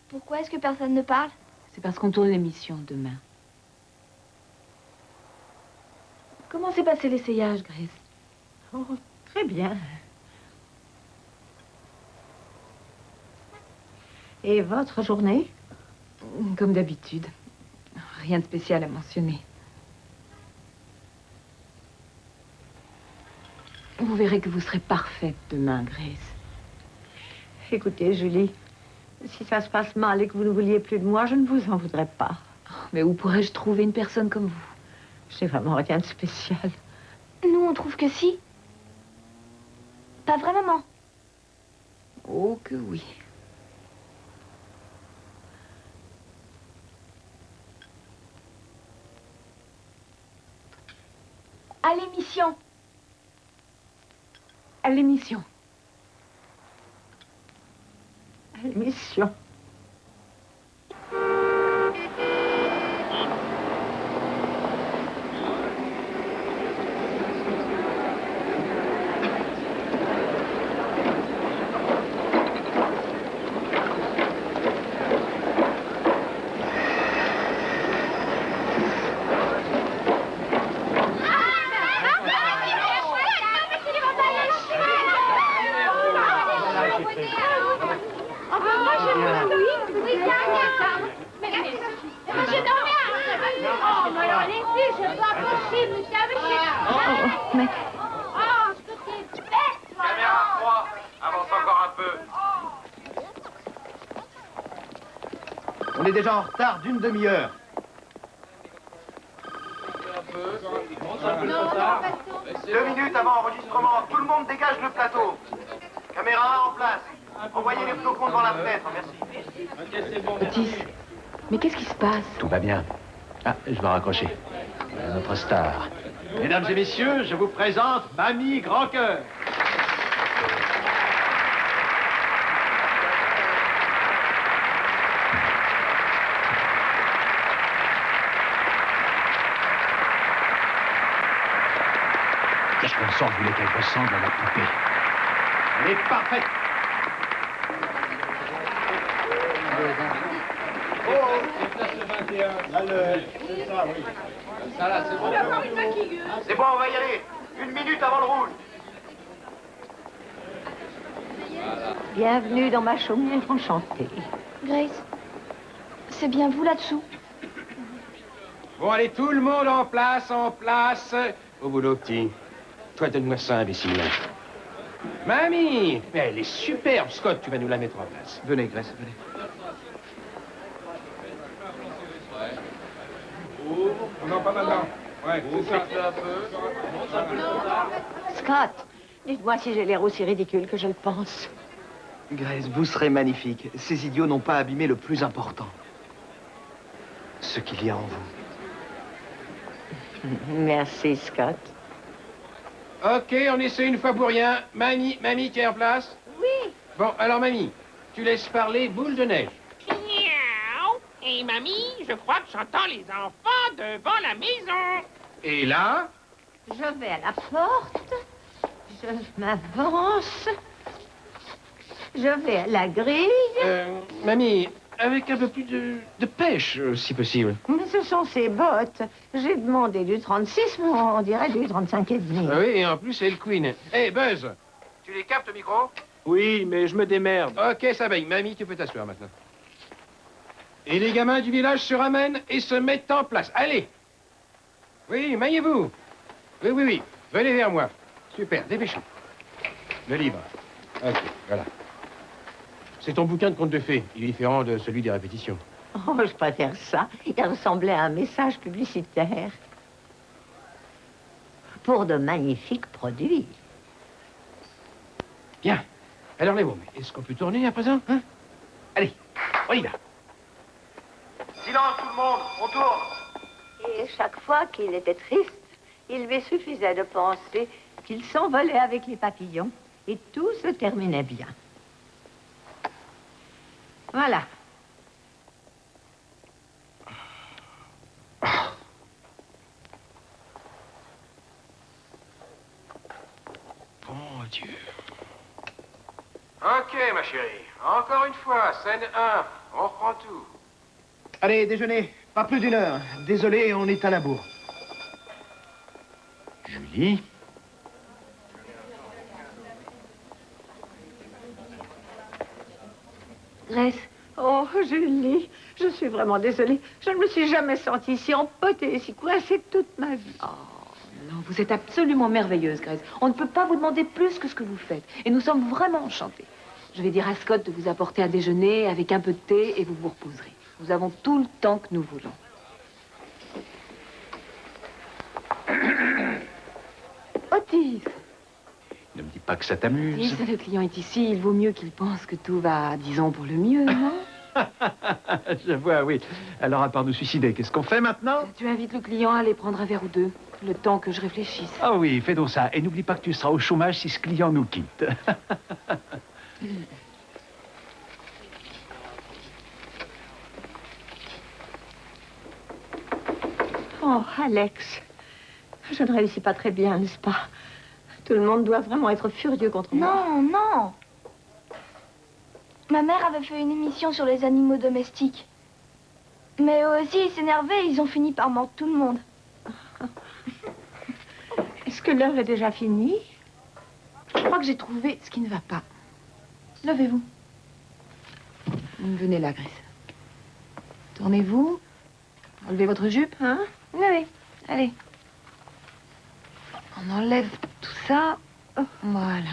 Pourquoi est-ce que personne ne parle? C'est parce qu'on tourne l'émission demain. Comment s'est passé l'essayage, Grace? Oh, très bien. Et votre journée? Comme d'habitude. Rien de spécial à mentionner. Vous verrez que vous serez parfaite demain, Grace. Écoutez, Julie, si ça se passe mal et que vous ne vouliez plus de moi, je ne vous en voudrais pas. Mais où pourrais-je trouver une personne comme vous? J'ai vraiment rien de spécial. Nous, on trouve que si. Pas vrai, maman? Oh, que oui. À l'émission. À l'émission. à l'émission. On est déjà en retard d'une demi-heure. 2 minutes avant enregistrement. Tout le monde dégage le plateau. Caméra en place. Envoyez les flocons devant la fenêtre. Merci. Otis, mais qu'est-ce qui se passe? Tout va bien. Ah, je vais raccrocher. Notre star. Mesdames et messieurs, je vous présente Mamie Grandcœur. Qu'est-ce qu'on sent, vous voulez qu'elle ressemble à la poupée? Elle est parfaite. C'est bon, on va y aller. 1 minute avant le rouge. Bienvenue dans ma chaumière enchantée. Grace, c'est bien vous là-dessous? Bon, allez, tout le monde en place, en place. Au boulot, petit. Toi, donne-moi ça, imbécile. Mamie! Mais elle est superbe, Scott, tu vas nous la mettre en place. Venez, Grace, venez. Non, pas maintenant. Ouais, c'est ça. Scott, dites-moi si j'ai l'air aussi ridicule que je le pense. Grace, vous serez magnifique. Ces idiots n'ont pas abîmé le plus important. Ce qu'il y a en vous. Merci, Scott. Ok, on essaie une fois pour rien. Mamie, tu es en place? Oui. Bon, alors, Mamie, tu laisses parler Boule de Neige. Miaou. Et mamie, je crois que j'entends les enfants devant la maison. Et là? Je vais à la porte. Je m'avance. Je vais à la grille. Mamie, avec un peu plus de pêche, si possible. Mais ce sont ces bottes. J'ai demandé du 36, mais on dirait du 35 et demi. Ah oui, et en plus, c'est le Queen. Hé, Buzz, tu les captes au micro? Oui, mais je me démerde. Ok, ça va. Mamie, tu peux t'asseoir maintenant. Et les gamins du village se ramènent et se mettent en place. Allez! Oui, maillez-vous. Oui. Venez vers moi. Super, dépêchez. Le livre. Ok, voilà. C'est ton bouquin de contes de fées. Il est différent de celui des répétitions. Oh, je préfère ça. Il ressemblait à un message publicitaire. Pour de magnifiques produits. Bien. Alors, les mômes, est-ce qu'on peut tourner à présent, hein? Allez, on y va. Silence tout le monde, on tourne. Et chaque fois qu'il était triste, il lui suffisait de penser qu'il s'envolait avec les papillons et tout se terminait bien. Voilà. Bon Dieu. Ok, ma chérie. Encore une fois, scène 1. On reprend tout. Allez, déjeuner. Pas plus d'1 heure. Désolé, on est à la bourre. Julie? Grace. Oh, Julie, je suis vraiment désolée. Je ne me suis jamais sentie si empotée, si coincée toute ma vie. Oh, non, vous êtes absolument merveilleuse, Grace. On ne peut pas vous demander plus que ce que vous faites. Et nous sommes vraiment enchantés. Je vais dire à Scott de vous apporter à déjeuner avec un peu de thé et vous vous reposerez. Nous avons tout le temps que nous voulons. Otis! Ne me dis pas que ça t'amuse. Si le client est ici, il vaut mieux qu'il pense que tout va, disons, pour le mieux, non? Je vois, oui. Alors, à part nous suicider, qu'est-ce qu'on fait maintenant? Tu invites le client à aller prendre un verre ou deux, le temps que je réfléchisse. Ah oui, fais donc ça. Et n'oublie pas que tu seras au chômage si ce client nous quitte. Oh, Alex, je ne réussis pas très bien, n'est-ce pas? Tout le monde doit vraiment être furieux contre moi. Non, non. Ma mère avait fait une émission sur les animaux domestiques. Mais eux aussi, ils s'énervaient et ils ont fini par mordre tout le monde. Est-ce que l'heure est déjà finie? Je crois que j'ai trouvé ce qui ne va pas. Levez-vous. Venez là, Grace. Tournez-vous. Enlevez votre jupe. Hein? Oui, oui. Allez. On enlève tout ça. Voilà.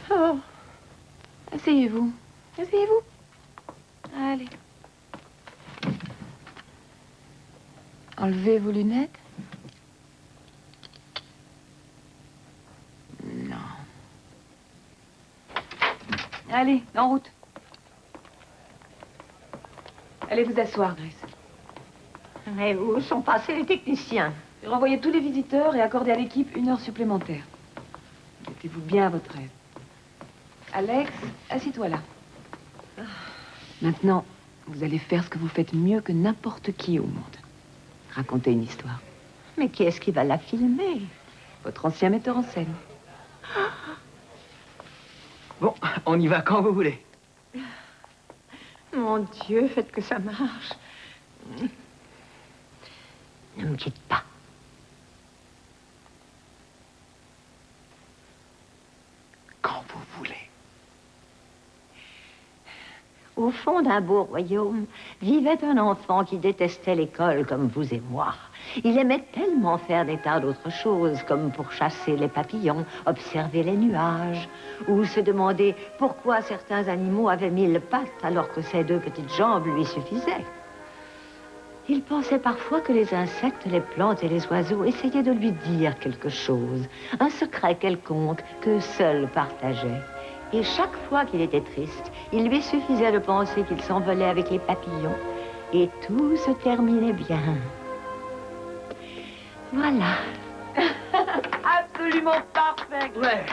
Oh. Asseyez-vous. Asseyez-vous. Allez. Enlevez vos lunettes. Non. Allez, en route. Allez vous asseoir, Grace. Mais où sont passés les techniciens? Renvoyez tous les visiteurs et accordez à l'équipe 1 heure supplémentaire. Mettez-vous bien à votre aise. Alex, assis-toi là. Maintenant, vous allez faire ce que vous faites mieux que n'importe qui au monde. Racontez une histoire. Mais qui est-ce qui va la filmer? Votre ancien metteur en scène. Bon, on y va quand vous voulez. Mon Dieu, faites que ça marche. Ne me quitte pas. Quand vous voulez. Au fond d'un beau royaume vivait un enfant qui détestait l'école comme vous et moi. Il aimait tellement faire des tas d'autres choses, comme pour chasser les papillons, observer les nuages, ou se demander pourquoi certains animaux avaient 1000 pattes alors que ces 2 petites jambes lui suffisaient. Il pensait parfois que les insectes, les plantes et les oiseaux essayaient de lui dire quelque chose, un secret quelconque que seul partageait. Et chaque fois qu'il était triste, il lui suffisait de penser qu'il s'envolait avec les papillons. Et tout se terminait bien. Voilà. Absolument parfait. Ouais.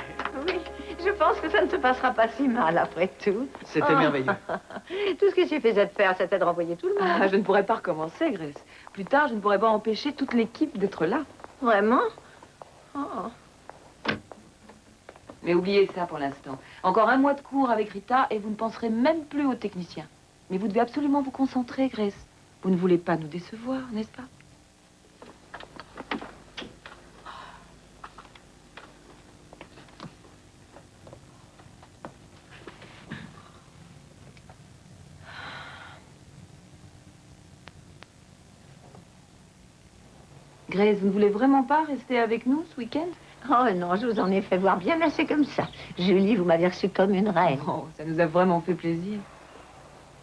Oui, je pense que ça ne se passera pas si mal après tout. C'était merveilleux. Tout ce qu'il suffisait de faire, c'était de renvoyer tout le monde. Ah, je ne pourrais pas recommencer, Grace. Plus tard, je ne pourrais pas empêcher toute l'équipe d'être là. Vraiment? Oh. Mais oubliez ça pour l'instant. Encore 1 mois de cours avec Rita et vous ne penserez même plus aux techniciens. Mais vous devez absolument vous concentrer, Grace. Vous ne voulez pas nous décevoir, n'est-ce pas? Grace, vous ne voulez vraiment pas rester avec nous ce week-end? Oh non, je vous en ai fait voir bien assez comme ça. Julie, vous m'avez reçue comme une reine. Oh, ça nous a vraiment fait plaisir.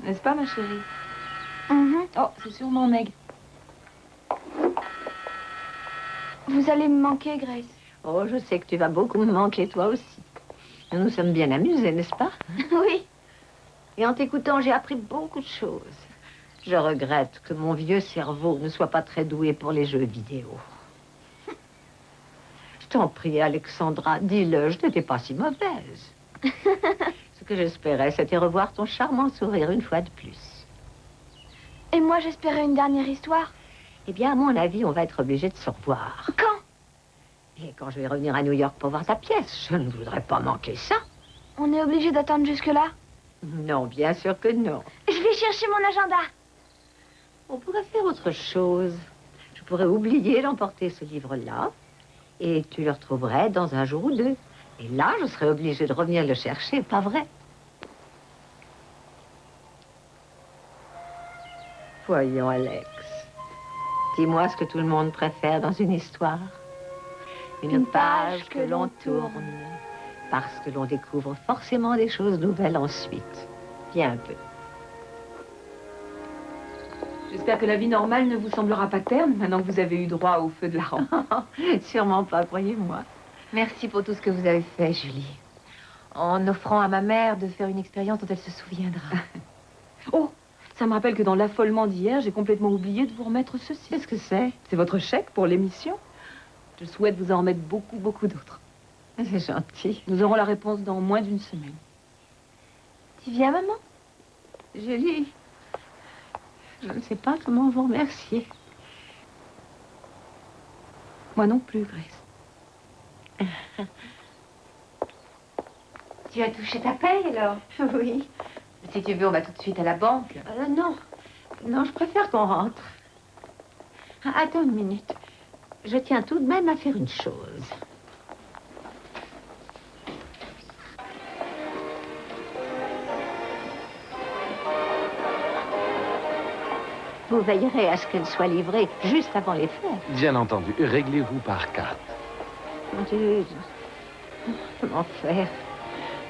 N'est-ce pas, ma chérie? Oh, c'est sûrement Meg. Vous allez me manquer, Grace. Oh, je sais que tu vas beaucoup me manquer, toi aussi. Nous nous sommes bien amusés, n'est-ce pas? Oui. Et en t'écoutant, j'ai appris beaucoup de choses. Je regrette que mon vieux cerveau ne soit pas très doué pour les jeux vidéo. Je t'en prie, Alexandra, dis-le, je n'étais pas si mauvaise. Ce que j'espérais, c'était revoir ton charmant sourire une fois de plus. Et moi, j'espérais une dernière histoire. Eh bien, à mon avis, on va être obligé de se revoir. Quand? Et quand je vais revenir à New York pour voir ta pièce, je ne voudrais pas manquer ça. On est obligé d'attendre jusque-là? Non, bien sûr que non. Je vais chercher mon agenda. On pourrait faire autre chose. Je pourrais oublier d'emporter ce livre-là, et tu le retrouverais dans 1 jour ou 2. Et là, je serais obligée de revenir le chercher, pas vrai? Voyons, Alex. Dis-moi ce que tout le monde préfère dans une histoire. Une page que l'on tourne, parce que l'on découvre forcément des choses nouvelles ensuite. Viens un peu. J'espère que la vie normale ne vous semblera pas terne, maintenant que vous avez eu droit au feu de la rampe. Sûrement pas, croyez-moi. Merci pour tout ce que vous avez fait, Julie. En offrant à ma mère de faire une expérience dont elle se souviendra. Oh, ça me rappelle que dans l'affolement d'hier, j'ai complètement oublié de vous remettre ceci. Qu'est-ce que c'est? C'est votre chèque pour l'émission. Je souhaite vous en remettre beaucoup, beaucoup d'autres. C'est gentil. Nous aurons la réponse dans moins d'1 semaine. Tu viens, maman? Julie, Je ne sais pas comment vous remercier. Moi non plus, Grace. Tu as touché ta paye, alors? Oui. Si tu veux, on va tout de suite à la banque. Non. Non, je préfère qu'on rentre. Ah, attends une minute. Je tiens tout de même à faire une chose. Vous veillerez à ce qu'elle soit livrée juste avant les fêtes. Bien entendu. Réglez-vous par carte. Mon Dieu, comment faire?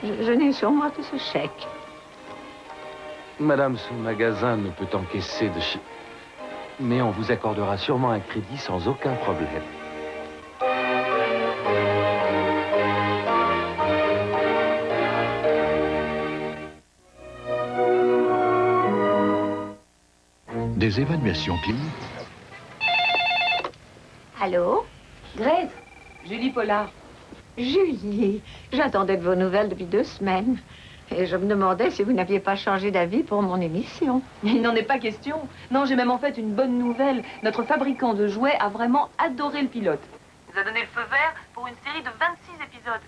Je n'ai sur moi que ce chèque. Madame, ce magasin ne peut encaisser de chi... Mais on vous accordera sûrement un crédit sans aucun problème. Des évaluations cliniques. Allô? Grace, Julie Pollard. Julie, j'attendais de vos nouvelles depuis 2 semaines. Et je me demandais si vous n'aviez pas changé d'avis pour mon émission. Il n'en est pas question. Non, j'ai même en fait une bonne nouvelle. Notre fabricant de jouets a vraiment adoré le pilote. Il nous a donné le feu vert pour une série de 26 épisodes.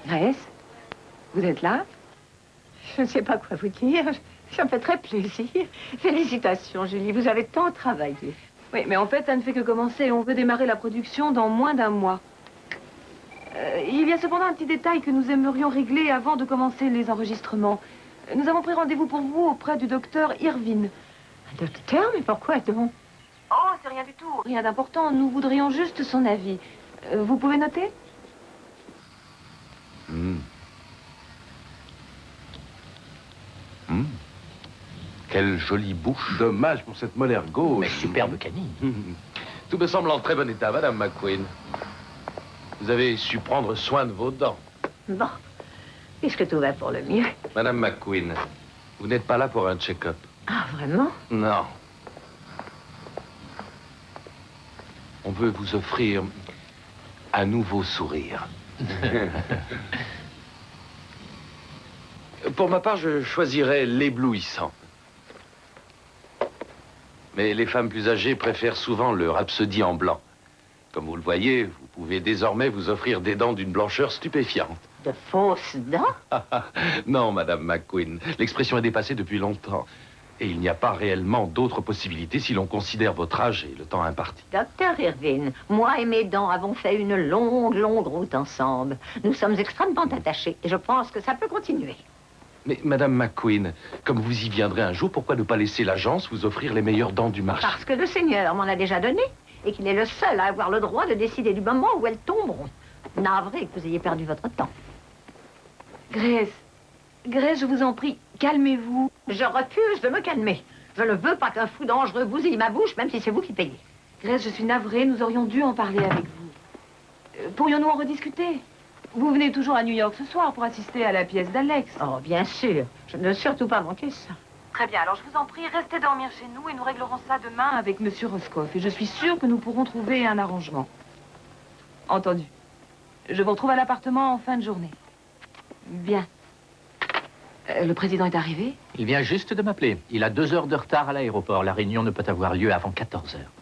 Grace, vous êtes là? Je ne sais pas quoi vous dire. Ça me fait très plaisir. Félicitations, Julie. Vous avez tant travaillé. Oui, mais en fait, ça ne fait que commencer. On veut démarrer la production dans moins d'1 mois. Il y a cependant un petit détail que nous aimerions régler avant de commencer les enregistrements. Nous avons pris rendez-vous pour vous auprès du docteur Irvine. Un docteur? Mais pourquoi donc? Oh, c'est rien du tout. Rien d'important. Nous voudrions juste son avis. Vous pouvez noter? Quelle jolie bouche. Dommage pour cette molaire gauche. Mais superbe canine. Tout me semble en très bon état, Madame McQueen. Vous avez su prendre soin de vos dents. Bon, puisque tout va pour le mieux. Madame McQueen, vous n'êtes pas là pour un check-up. Ah, vraiment? Non. On veut vous offrir un nouveau sourire. Pour ma part, je choisirais l'éblouissant. Mais les femmes plus âgées préfèrent souvent le Rhapsody en blanc. Comme vous le voyez, vous pouvez désormais vous offrir des dents d'une blancheur stupéfiante. De fausses dents? Non, Madame McQueen. L'expression est dépassée depuis longtemps. Et il n'y a pas réellement d'autres possibilités si l'on considère votre âge et le temps imparti. Docteur Irvine, moi et mes dents avons fait une longue route ensemble. Nous sommes extrêmement attachés et je pense que ça peut continuer. Mais Madame McQueen, comme vous y viendrez un jour, pourquoi ne pas laisser l'agence vous offrir les meilleures dents du marché? Parce que le Seigneur m'en a déjà donné et qu'il est le seul à avoir le droit de décider du moment où elles tomberont. Navré que vous ayez perdu votre temps. Grace, je vous en prie, calmez-vous. Je refuse de me calmer. Je ne veux pas qu'un fou dangereux bousille ma bouche, même si c'est vous qui payez. Grace, je suis navrée, nous aurions dû en parler avec vous. Pourrions-nous en rediscuter? Vous venez toujours à New York ce soir pour assister à la pièce d'Alex. Oh, bien sûr. Je ne veux surtout pas manquer ça. Très bien, alors je vous en prie, restez dormir chez nous et nous réglerons ça demain avec Monsieur Roscoff. Et je suis sûre que nous pourrons trouver un arrangement. Entendu. Je vous retrouve à l'appartement en fin de journée. Bien. Le président est arrivé? Il vient juste de m'appeler. Il a 2 heures de retard à l'aéroport. La réunion ne peut avoir lieu avant 14 heures.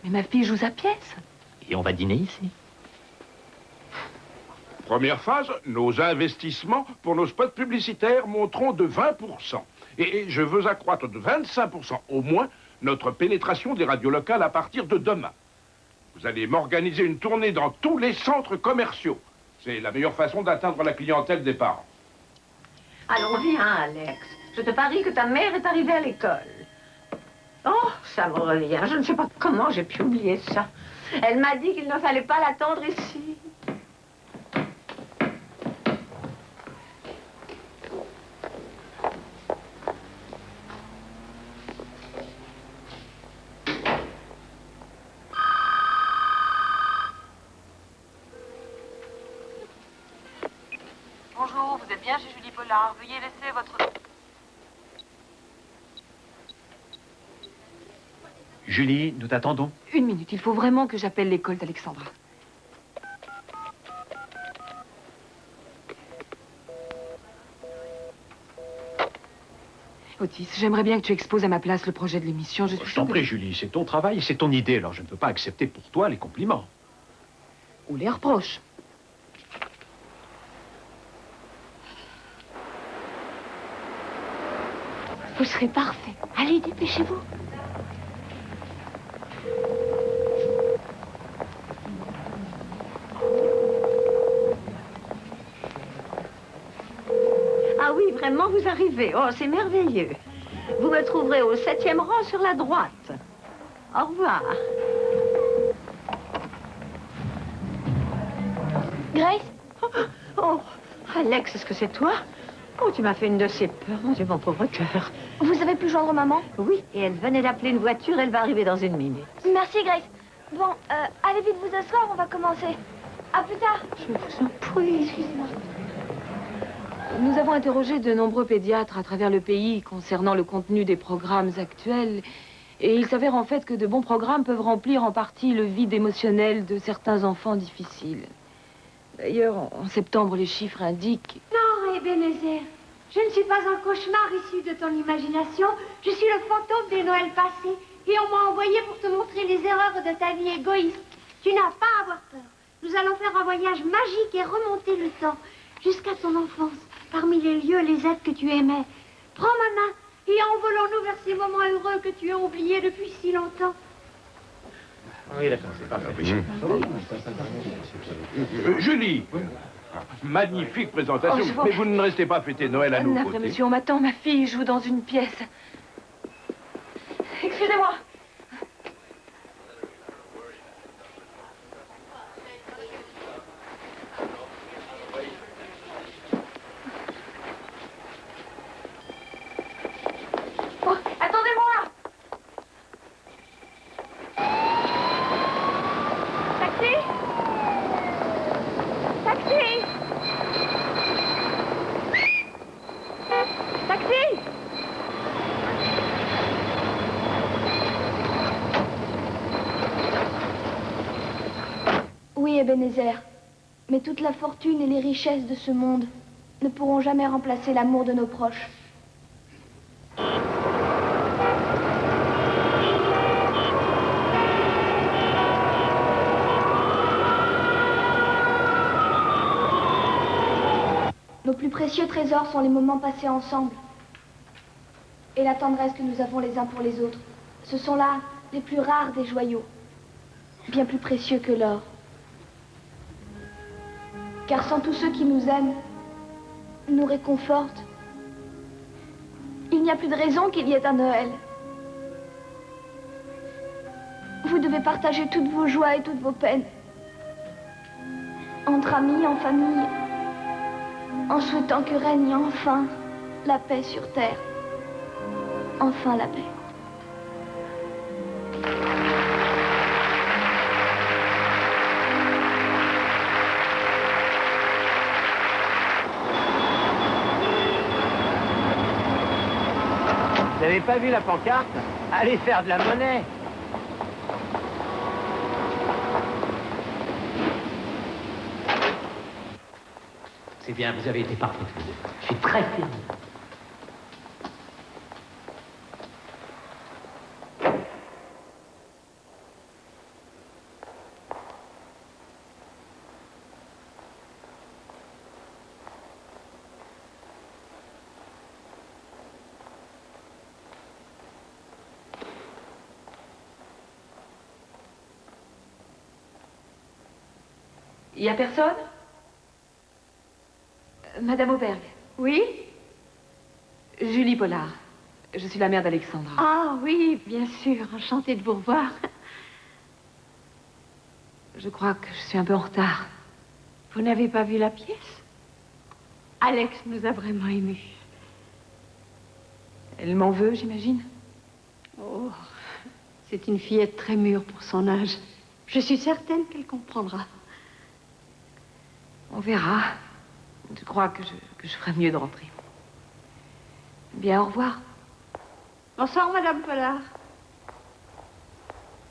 Mais ma fille joue sa pièce. Et on va dîner ici. Première phase, nos investissements pour nos spots publicitaires monteront de 20%. Et je veux accroître de 25% au moins notre pénétration des radios locales à partir de demain. Vous allez m'organiser une tournée dans tous les centres commerciaux. C'est la meilleure façon d'atteindre la clientèle des parents. Allons, viens, Alex. Je te parie que ta mère est arrivée à l'école. Oh, ça me revient. Je ne sais pas comment j'ai pu oublier ça. Elle m'a dit qu'il ne fallait pas l'attendre ici. Bonjour, vous êtes bien chez Julie Pollard. Veuillez laisser votre... Julie, nous t'attendons. Une minute, il faut vraiment que j'appelle l'école d'Alexandra. Otis, j'aimerais bien que tu exposes à ma place le projet de l'émission. Je Je t'en prie, Julie, c'est ton travail et c'est ton idée, alors je ne peux pas accepter pour toi les compliments. Ou les reproches. Vous serez parfait. Allez, dépêchez-vous. Ah oui, vraiment, vous arrivez. Oh, c'est merveilleux. Vous me trouverez au 7e rang sur la droite. Au revoir. Grace? Oh, Alex, est-ce que c'est toi? Oh, tu m'as fait une de ces peurs, mon Dieu, mon pauvre cœur. Vous avez pu joindre maman? Oui, et elle venait d'appeler une voiture, elle va arriver dans une minute. Merci, Grace. Bon, allez vite vous asseoir, on va commencer. À plus tard. Je vous en prie. Excusez-moi. Nous avons interrogé de nombreux pédiatres à travers le pays concernant le contenu des programmes actuels. Et il s'avère en fait que de bons programmes peuvent remplir en partie le vide émotionnel de certains enfants difficiles. D'ailleurs, en septembre, les chiffres indiquent... Non, Ebenezer, je ne suis pas un cauchemar issu de ton imagination. Je suis le fantôme des Noëls passés. Et on m'a envoyé pour te montrer les erreurs de ta vie égoïste. Tu n'as pas à avoir peur. Nous allons faire un voyage magique et remonter le temps jusqu'à ton enfance, parmi les lieux et les êtres que tu aimais. Prends ma main et envolons-nous vers ces moments heureux que tu as oubliés depuis si longtemps. Oui, d'accord, c'est parfait. Julie, magnifique présentation, Oh, je vois- mais vous ne restez pas fêter Noël à nos Navré, côtés. monsieur, on m'attend, ma fille joue dans une pièce. Excusez-moi. Oh, attendez-moi. Taxi! Taxi! Taxi! Oui, Ebenezer. Mais toute la fortune et les richesses de ce monde ne pourront jamais remplacer l'amour de nos proches. Nos plus précieux trésors sont les moments passés ensemble et la tendresse que nous avons les uns pour les autres. Ce sont là les plus rares des joyaux, bien plus précieux que l'or. Car sans tous ceux qui nous aiment, nous réconfortent, il n'y a plus de raison qu'il y ait un Noël. Vous devez partager toutes vos joies et toutes vos peines, entre amis, en famille, en souhaitant que règne enfin la paix sur terre. Enfin la paix. Vous n'avez pas vu la pancarte? Allez faire de la monnaie. C'est bien, vous avez été parfaits tous les deux. Je suis très fier. Il n'y a personne? Madame Auberg. Oui? Julie Pollard. Je suis la mère d'Alexandra. Ah oui, bien sûr, enchantée de vous revoir. Je crois que je suis un peu en retard. Vous n'avez pas vu la pièce? Alex nous a vraiment émus. Elle m'en veut, j'imagine? Oh, c'est une fillette très mûre pour son âge. Je suis certaine qu'elle comprendra. On verra. Je crois que je ferais mieux de rentrer. Bien, au revoir. Bonsoir, Madame Pollard.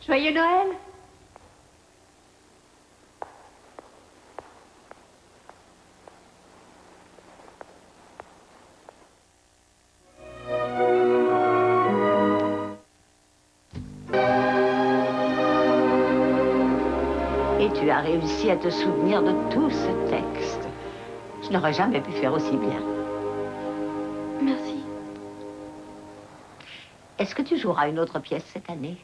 Joyeux Noël. tu as réussi à te souvenir de tout ce texte. Je n'aurais jamais pu faire aussi bien. Merci. Est-ce que tu joueras une autre pièce cette année?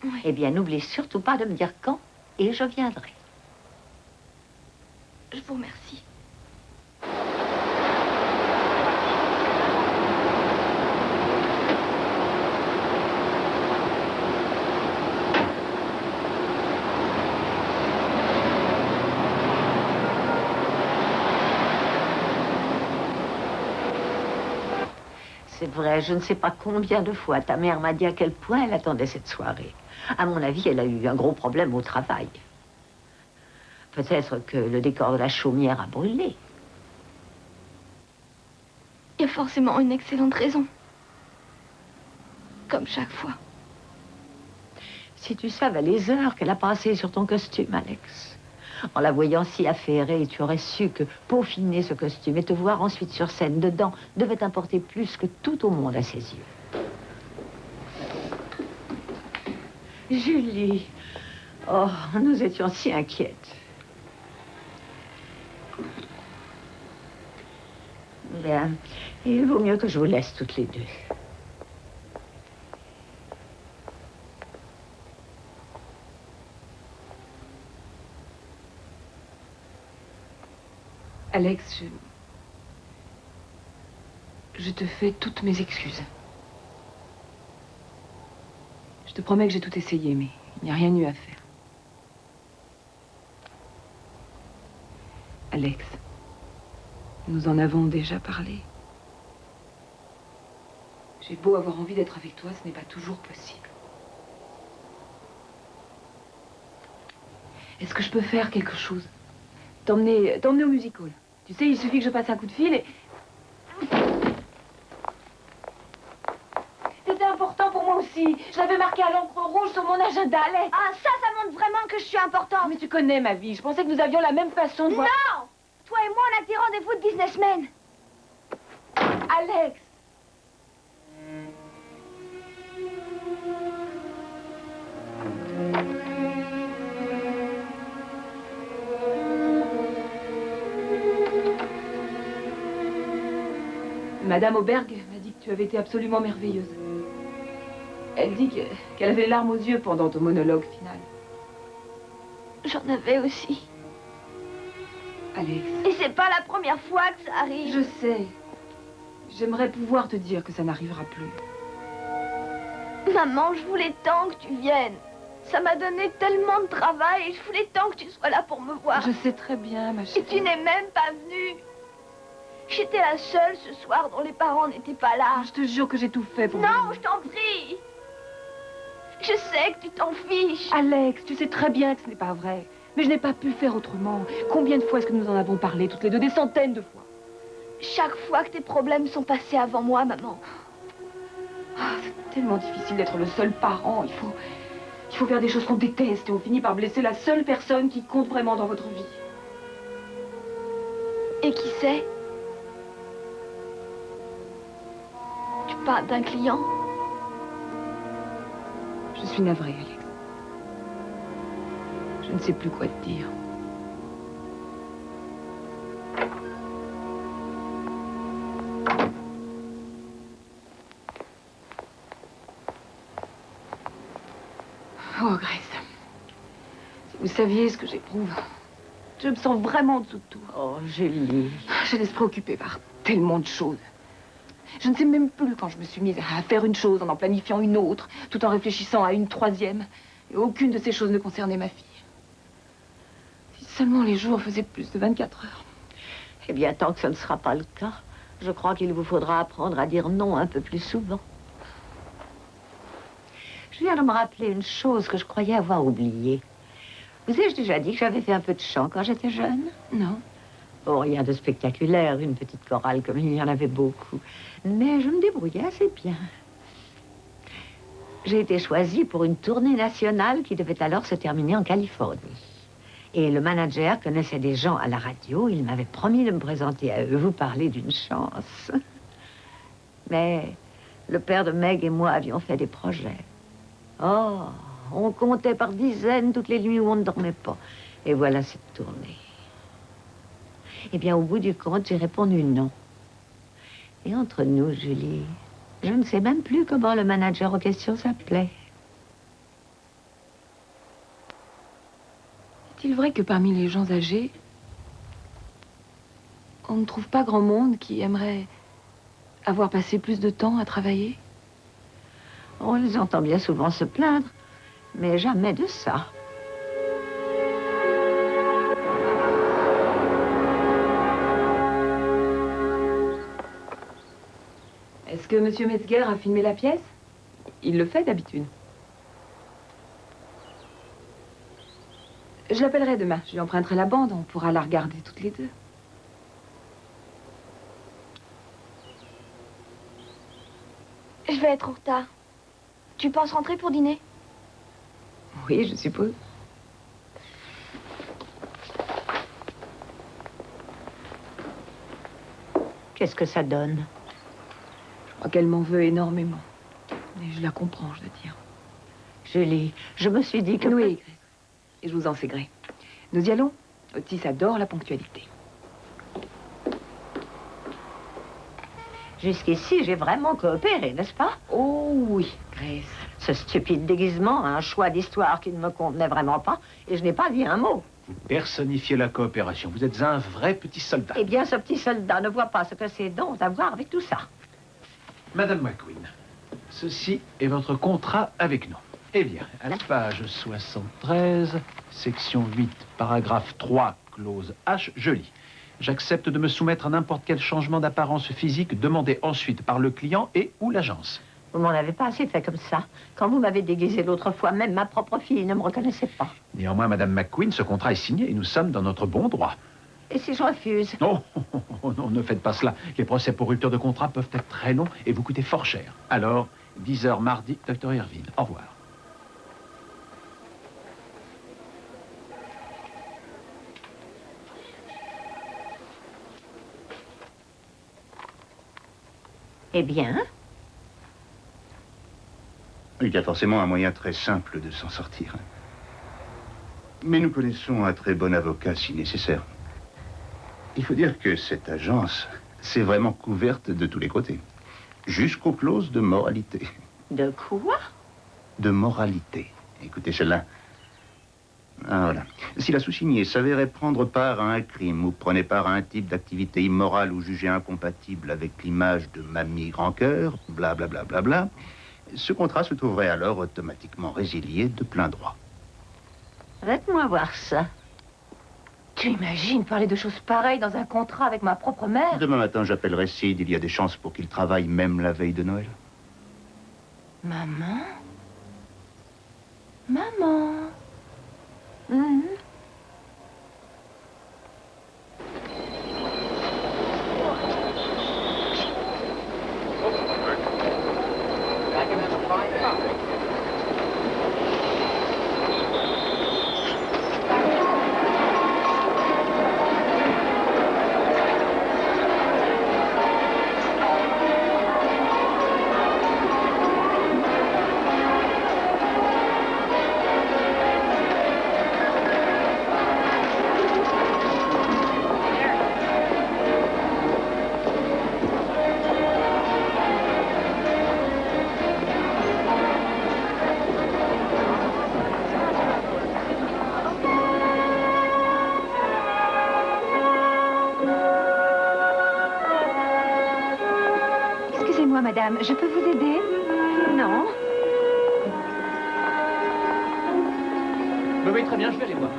Oui. Eh bien, n'oublie surtout pas de me dire quand et je viendrai. Je vous remercie. C'est vrai, je ne sais pas combien de fois ta mère m'a dit à quel point elle attendait cette soirée. À mon avis, elle a eu un gros problème au travail. Peut-être que le décor de la chaumière a brûlé. Il y a forcément une excellente raison. Comme chaque fois. Si tu savais les heures qu'elle a passées sur ton costume, Alex. En la voyant si affairée, tu aurais su que peaufiner ce costume et te voir ensuite sur scène dedans devait importer plus que tout au monde à ses yeux. Julie, oh, nous étions si inquiètes. Bien, il vaut mieux que je vous laisse toutes les deux. Alex, je te fais toutes mes excuses. Je te promets que j'ai tout essayé, mais il n'y a rien eu à faire. Alex, nous en avons déjà parlé. J'ai beau avoir envie d'être avec toi, ce n'est pas toujours possible. Est-ce que je peux faire quelque chose? T'emmener au music-hall. Tu sais, il suffit que je passe un coup de fil et... C'était important pour moi aussi. Je l'avais marqué à l'encre rouge sur mon agenda, Alex. Ah, ça montre vraiment que je suis importante. Mais tu connais ma vie. Je pensais que nous avions la même façon de voir... Non! Toi et moi, on a des rendez-vous de businessmen. Alex! Madame Auberg m'a dit que tu avais été absolument merveilleuse. Elle dit qu'elle avait les larmes aux yeux pendant ton monologue final. J'en avais aussi. Alex. Et c'est pas la première fois que ça arrive. Je sais. J'aimerais pouvoir te dire que ça n'arrivera plus. Maman, je voulais tant que tu viennes. Ça m'a donné tellement de travail et je voulais tant que tu sois là pour me voir. Je sais très bien, ma chérie. Et tu n'es même pas venue. J'étais la seule ce soir dont les parents n'étaient pas là. Je te jure que j'ai tout fait pour... Non, je t'en prie. Je sais que tu t'en fiches. Alex, tu sais très bien que ce n'est pas vrai. Mais je n'ai pas pu faire autrement. Combien de fois est-ce que nous en avons parlé toutes les deux? Des centaines de fois. Chaque fois que tes problèmes sont passés avant moi, maman. Ah, c'est tellement difficile d'être le seul parent. Il faut faire des choses qu'on déteste et on finit par blesser la seule personne qui compte vraiment dans votre vie. Et qui sait? Tu parles d'un client? Je suis navrée, Alex. Je ne sais plus quoi te dire. Oh, Grace. Si vous saviez ce que j'éprouve. Je me sens vraiment en dessous de tout. Oh, Julie. J'ai l'esprit occupé par tellement de choses. Je ne sais même plus quand je me suis mise à faire une chose en planifiant une autre, tout en réfléchissant à une troisième. Et aucune de ces choses ne concernait ma fille. Si seulement les jours faisaient plus de 24 heures. Eh bien, tant que ce ne sera pas le cas, je crois qu'il vous faudra apprendre à dire non un peu plus souvent. Je viens de me rappeler une chose que je croyais avoir oubliée. Vous ai-je déjà dit que j'avais fait un peu de chant quand j'étais jeune? Non. Oh, rien de spectaculaire, une petite chorale comme il y en avait beaucoup. Mais je me débrouillais assez bien. J'ai été choisie pour une tournée nationale qui devait alors se terminer en Californie. Et le manager connaissait des gens à la radio. Il m'avait promis de me présenter à eux. Vous parlez d'une chance. Mais le père de Meg et moi avions fait des projets. Oh, On comptait par dizaines toutes les nuits où on ne dormait pas. Et voilà cette tournée. Eh bien, au bout du compte, j'ai répondu non. Et entre nous, Julie, je ne sais même plus comment le manager en question s'appelait. Est-il vrai que parmi les gens âgés, on ne trouve pas grand monde qui aimerait avoir passé plus de temps à travailler? On les entend bien souvent se plaindre, mais jamais de ça. Est-ce que M. Metzger a filmé la pièce? Il le fait d'habitude. Je l'appellerai demain. Je lui emprunterai la bande. On pourra la regarder toutes les deux. Je vais être en retard. Tu penses rentrer pour dîner? Oui, je suppose. Qu'est-ce que ça donne? Je crois qu'elle m'en veut énormément. Et je la comprends, je dois dire. Julie, je me suis dit que... Oui, Grace. Et je vous en sais gré. Nous y allons. Otis adore la ponctualité. Jusqu'ici, j'ai vraiment coopéré, n'est-ce pas? Oh oui, Grace. Ce stupide déguisement a un choix d'histoire qui ne me convenait vraiment pas, et je n'ai pas dit un mot. Vous personnifiez la coopération. Vous êtes un vrai petit soldat. Eh bien, ce petit soldat ne voit pas ce que c'est donc à voir avec tout ça. Madame McQueen, ceci est votre contrat avec nous. Eh bien, à la page 73, section 8, paragraphe 3, clause H, je lis. J'accepte de me soumettre à n'importe quel changement d'apparence physique demandé ensuite par le client et ou l'agence. Vous m'en avez pas assez fait comme ça. Quand vous m'avez déguisé l'autre fois, même ma propre fille ne me reconnaissait pas. Néanmoins, Madame McQueen, ce contrat est signé et nous sommes dans notre bon droit. Et si je refuse? Non, non, ne faites pas cela. Les procès pour rupture de contrat peuvent être très longs et vous coûter fort cher. Alors, 10 heures mardi, Dr. Irvine. Au revoir. Eh bien? Il y a forcément un moyen très simple de s'en sortir. Mais nous connaissons un très bon avocat si nécessaire. Il faut dire que cette agence s'est vraiment couverte de tous les côtés. Jusqu'aux clauses de moralité. De quoi? De moralité. Écoutez celle-là. Ah, voilà. Si la sous-signée s'avérait prendre part à un crime ou prenait part à un type d'activité immorale ou jugée incompatible avec l'image de Mamie Grandcœur, blablabla, bla, bla, bla, ce contrat se trouverait alors automatiquement résilié de plein droit. Faites-moi voir ça. Tu imagines parler de choses pareilles dans un contrat avec ma propre mère? Demain matin, j'appellerai Sid. Il y a des chances pour qu'il travaille même la veille de Noël. Maman? Maman? Excusez-moi, madame, je peux vous aider? Non. Oui, très bien, je vais aller voir.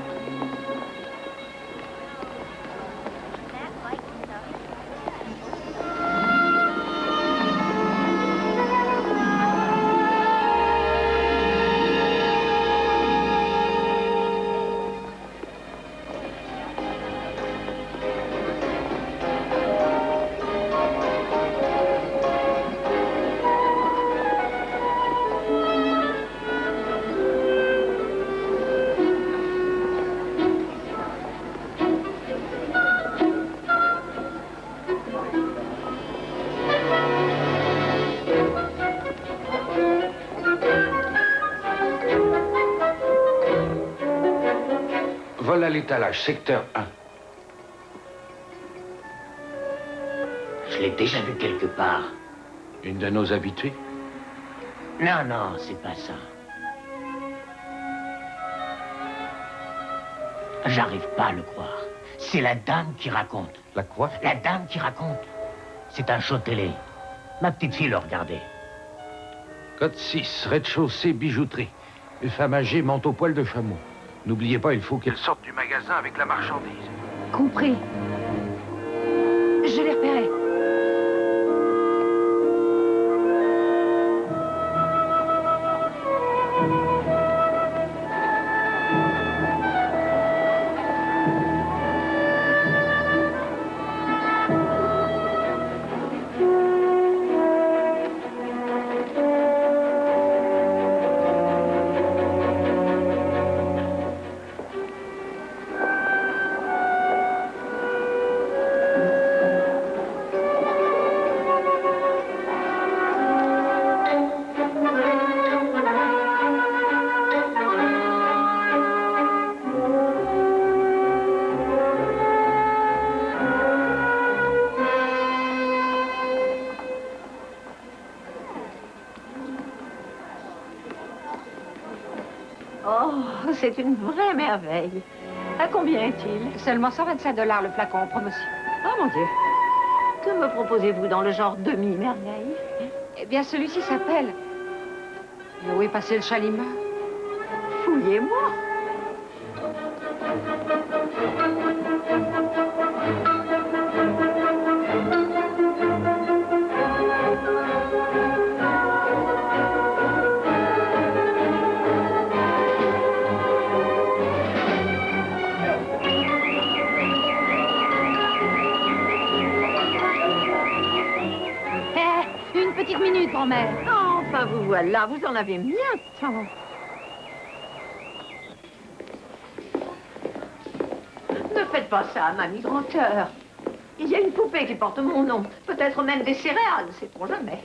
Vol à l'étalage, secteur 1. Je l'ai déjà vu quelque part. Une de nos habituées? Non, non, c'est pas ça. J'arrive pas à le croire. C'est la dame qui raconte. La quoi? La dame qui raconte. C'est un show télé. Ma petite fille le regardait. Code 6, rez-de-chaussée, bijouterie. Une femme âgée, manteau poil de chameau. N'oubliez pas, il faut qu'elle sorte du magasin avec la marchandise. Compris. Je l'ai repéré. Oh, c'est une vraie merveille. À combien est-il? Seulement 125 $ le flacon en promotion. Oh mon Dieu. Que me proposez-vous dans le genre demi-merveille? Eh bien, celui-ci s'appelle... Et où est passé le chalimard? Fouillez-moi. Une petite minute, grand-mère. Enfin, vous voilà, vous en avez mis un temps. Ne faites pas ça, mamie grand-cœur. Il y a une poupée qui porte mon nom. Peut-être même des céréales, sait-on jamais.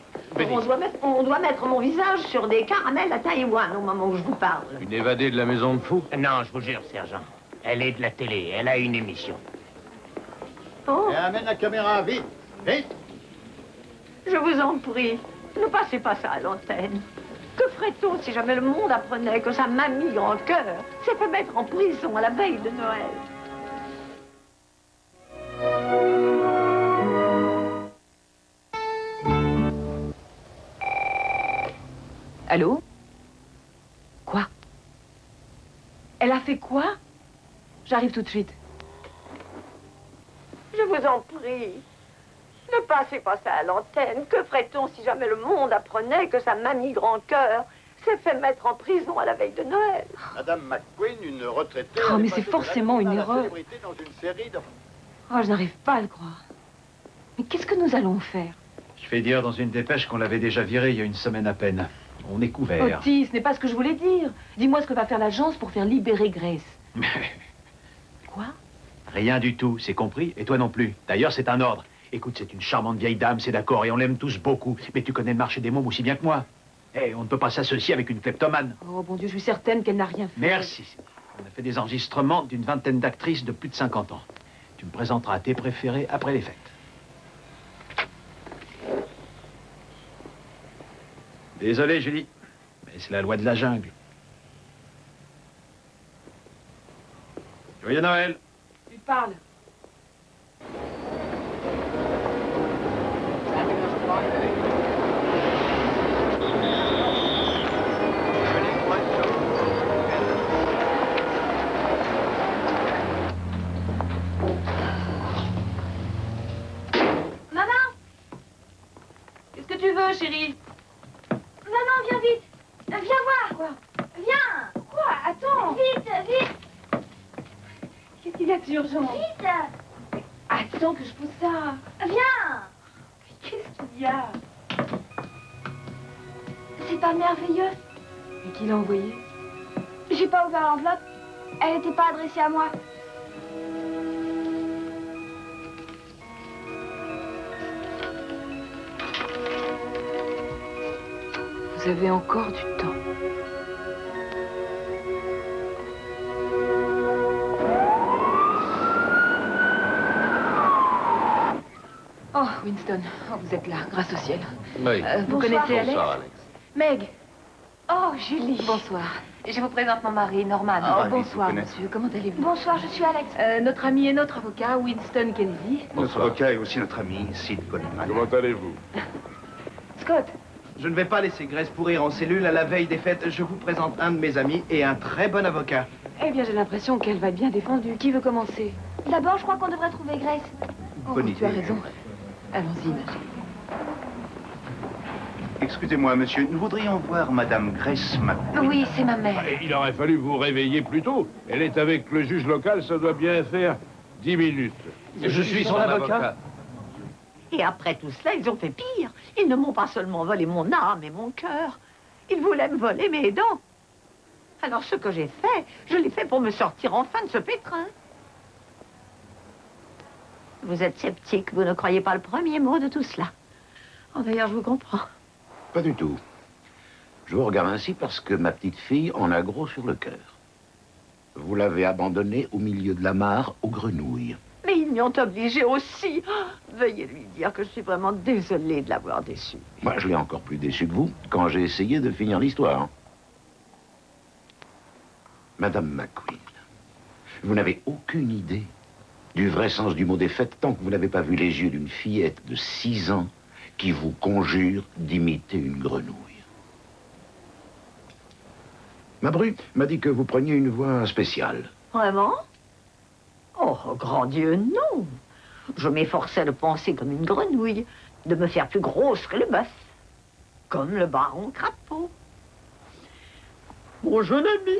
On doit mettre mon visage sur des caramels à Taïwan au moment où je vous parle. Une évadée de la maison de fous? Non, je vous jure, sergent. Elle est de la télé, elle a une émission. Oh. Et amène la caméra, vite, vite. Je vous en prie, ne passez pas ça à l'antenne. Que ferait-on si jamais le monde apprenait que sa mamie grand cœur s'est fait mettre en prison à la veille de Noël? Allô? Quoi? Elle a fait quoi? J'arrive tout de suite. Je vous en prie, ne passez pas ça à l'antenne. Que ferait-on si jamais le monde apprenait que sa mamie grand cœur s'est fait mettre en prison à la veille de Noël? Madame McQueen, une retraitée... Oh, mais c'est forcément une erreur. Dans une série de... Oh, je n'arrive pas à le croire. Mais qu'est-ce que nous allons faire? Je fais dire dans une dépêche qu'on l'avait déjà viré il y a une semaine à peine. On est couvert. Otis, ce n'est pas ce que je voulais dire. Dis-moi ce que va faire l'agence pour faire libérer Grace. Quoi? Rien du tout, c'est compris? Et toi non plus. D'ailleurs, c'est un ordre. Écoute, c'est une charmante vieille dame, c'est d'accord, et on l'aime tous beaucoup. Mais tu connais le marché des mômes aussi bien que moi. Eh, on ne peut pas s'associer avec une kleptomane. Oh, bon Dieu, je suis certaine qu'elle n'a rien fait. Merci. On a fait des enregistrements d'une vingtaine d'actrices de plus de 50 ans. Tu me présenteras tes préférés après les fêtes. Désolé, Julie, mais c'est la loi de la jungle. Joyeux Noël. Tu parles. Maman! Qu'est-ce que tu veux, chérie? Maman, viens vite! Viens voir! Quoi? Viens! Quoi? Attends! Vite, vite! Qu'est-ce qu'il y a d'urgent? Vite! Attends que je pose ça. Viens! Qu'est-ce qu'il y a? C'est pas merveilleux? Et qui l'a envoyé? J'ai pas ouvert l'enveloppe. Elle n'était pas adressée à moi. Vous avez encore du temps. Winston. Oh, vous êtes là, grâce au ciel. Oui. Vous Bonsoir. connaissez Alex? Bonsoir, Alex. Meg. Oh, Julie. Bonsoir. Je vous présente mon mari, Norman. Oh, bonsoir, monsieur. Comment allez-vous? Bonsoir, je suis Alex. Notre ami et notre avocat, Winston Kennedy. Notre avocat est aussi notre ami, Sid Coleman. Comment allez-vous? Scott. Je ne vais pas laisser Grace pourrir en cellule à la veille des fêtes. Je vous présente un de mes amis et un très bon avocat. Eh bien, j'ai l'impression qu'elle va être bien défendue. Qui veut commencer? D'abord, je crois qu'on devrait trouver Grace. Bonne Tu as idée. raison. Allons-y, ma chérie. Excusez-moi, monsieur, nous voudrions voir Madame Grace McQueen. Oui, c'est ma mère. Il aurait fallu vous réveiller plus tôt. Elle est avec le juge local, ça doit bien faire 10 minutes. Je suis son avocat. Et après tout cela, ils ont fait pire. Ils ne m'ont pas seulement volé mon âme et mon cœur. Ils voulaient me voler mes dents. Alors ce que j'ai fait, je l'ai fait pour me sortir enfin de ce pétrin. Vous êtes sceptique, vous ne croyez pas le premier mot de tout cela. Oh, d'ailleurs, je vous comprends. Pas du tout. Je vous regarde ainsi parce que ma petite fille en a gros sur le cœur. Vous l'avez abandonnée au milieu de la mare aux grenouilles. Mais ils m'y ont obligé aussi. Oh, veuillez lui dire que je suis vraiment désolée de l'avoir déçu. Moi, je l'ai encore plus déçu que vous quand j'ai essayé de finir l'histoire. Madame McQueen, vous n'avez aucune idée du vrai sens du mot défaite tant que vous n'avez pas vu les yeux d'une fillette de 6 ans qui vous conjure d'imiter une grenouille. Ma bru m'a dit que vous preniez une voix spéciale. Vraiment? Oh, grand Dieu, non. Je m'efforçais de penser comme une grenouille, de me faire plus grosse que le bœuf, comme le baron Crapaud. Mon jeune ami,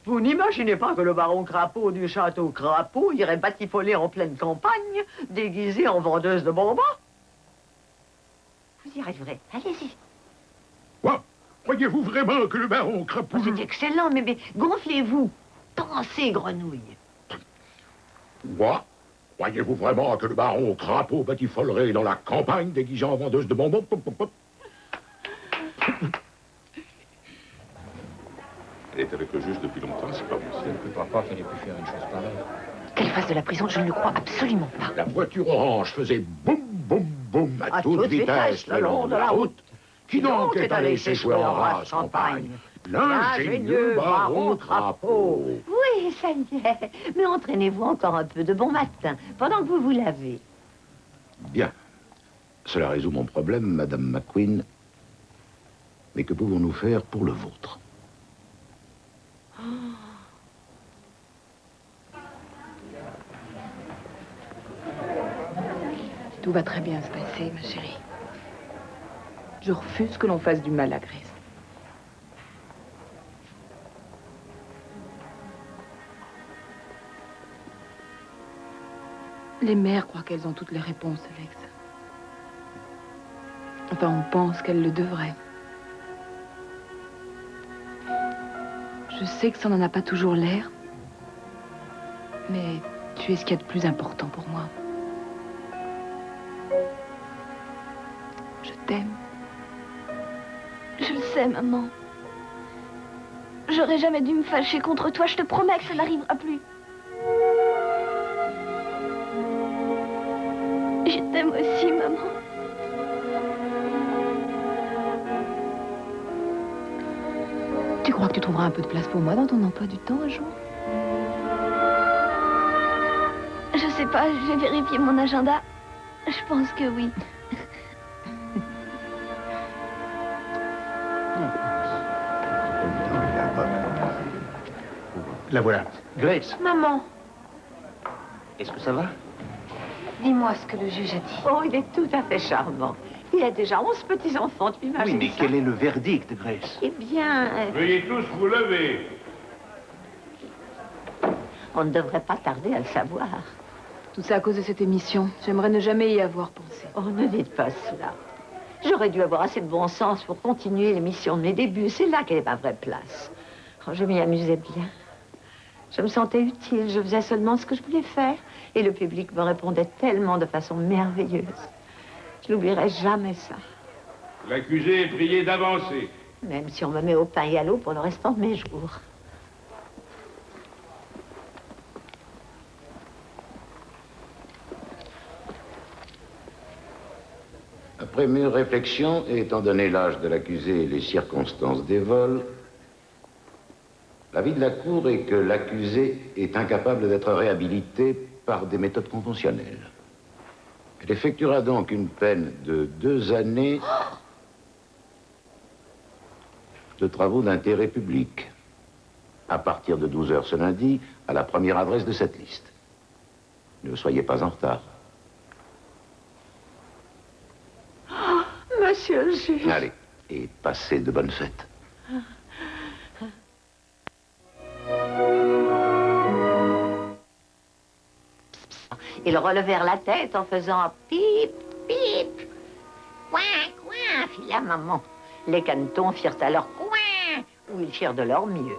vous n'imaginez pas que le baron Crapaud du château Crapaud irait batifoler en pleine campagne, déguisé en vendeuse de bonbons? Vous y arriverez, allez-y. Quoi? Croyez-vous vraiment que le baron Crapaud... C'est excellent, mais gonflez-vous. Pensez, grenouille. Quoi? Croyez-vous vraiment que le baron Crapaud batifolerait dans la campagne déguisé en vendeuse de bonbons? Elle est avec le juge depuis longtemps, c'est pas possible. Je ne peux pas qu'il ait pu faire une chose pareille. Qu'elle fasse de la prison, je ne le crois absolument pas. La voiture orange faisait boum, boum, boum à toute vitesse le long de la route. Qui donc est allé s'échouer en race campagne? L'ingénieux baron Crapaud. Oui, ça y est. Mais entraînez-vous encore un peu de bon matin, pendant que vous vous lavez. Bien. Cela résout mon problème, Madame McQueen. Mais que pouvons-nous faire pour le vôtre? Tout va très bien se passer, ma chérie. Je refuse que l'on fasse du mal à Grace. Les mères croient qu'elles ont toutes les réponses, Alex. Enfin, on pense qu'elles le devraient. Je sais que ça n'en a pas toujours l'air, mais tu es ce qu'il y a de plus important pour moi. Je t'aime. Je le sais, maman. J'aurais jamais dû me fâcher contre toi. Je te promets que ça n'arrivera plus. Je t'aime aussi, maman. Tu crois que tu trouveras un peu de place pour moi dans ton emploi du temps un jour? Je sais pas, je vais vérifier mon agenda. Je pense que oui. La voilà. Grace, Maman, est-ce que ça va? dis-moi ce que le juge a dit. Oh, il est tout à fait charmant. Il a déjà 11 petits-enfants, tu Oui, imagines mais ça? quel est le verdict, Grace? Eh bien, Veuillez tous vous lever. on ne devrait pas tarder à le savoir. Tout ça à cause de cette émission. J'aimerais ne jamais y avoir pensé. Oh, ne dites pas cela. J'aurais dû avoir assez de bon sens pour continuer l'émission de mes débuts. C'est là qu'elle est ma vraie place. Oh, je m'y amusais bien. Je me sentais utile. Je faisais seulement ce que je voulais faire. Et le public me répondait tellement de façon merveilleuse. Je n'oublierai jamais ça. L'accusé est prié d'avancer. Même si on me met au pain et à l'eau pour le restant de mes jours. Après mûre réflexion, et étant donné l'âge de l'accusé et les circonstances des vols, l'avis de la Cour est que l'accusé est incapable d'être réhabilité par des méthodes conventionnelles. Elle effectuera donc une peine de 2 années de travaux d'intérêt public, à partir de 12 heures ce lundi, à la première adresse de cette liste. Ne soyez pas en retard. Monsieur le juge. Allez, et passez de bonnes fêtes. Ils relevèrent la tête en faisant pip, pip. Coin, coin, fit la maman. Les canetons firent alors coin, ou ils firent de leur mieux.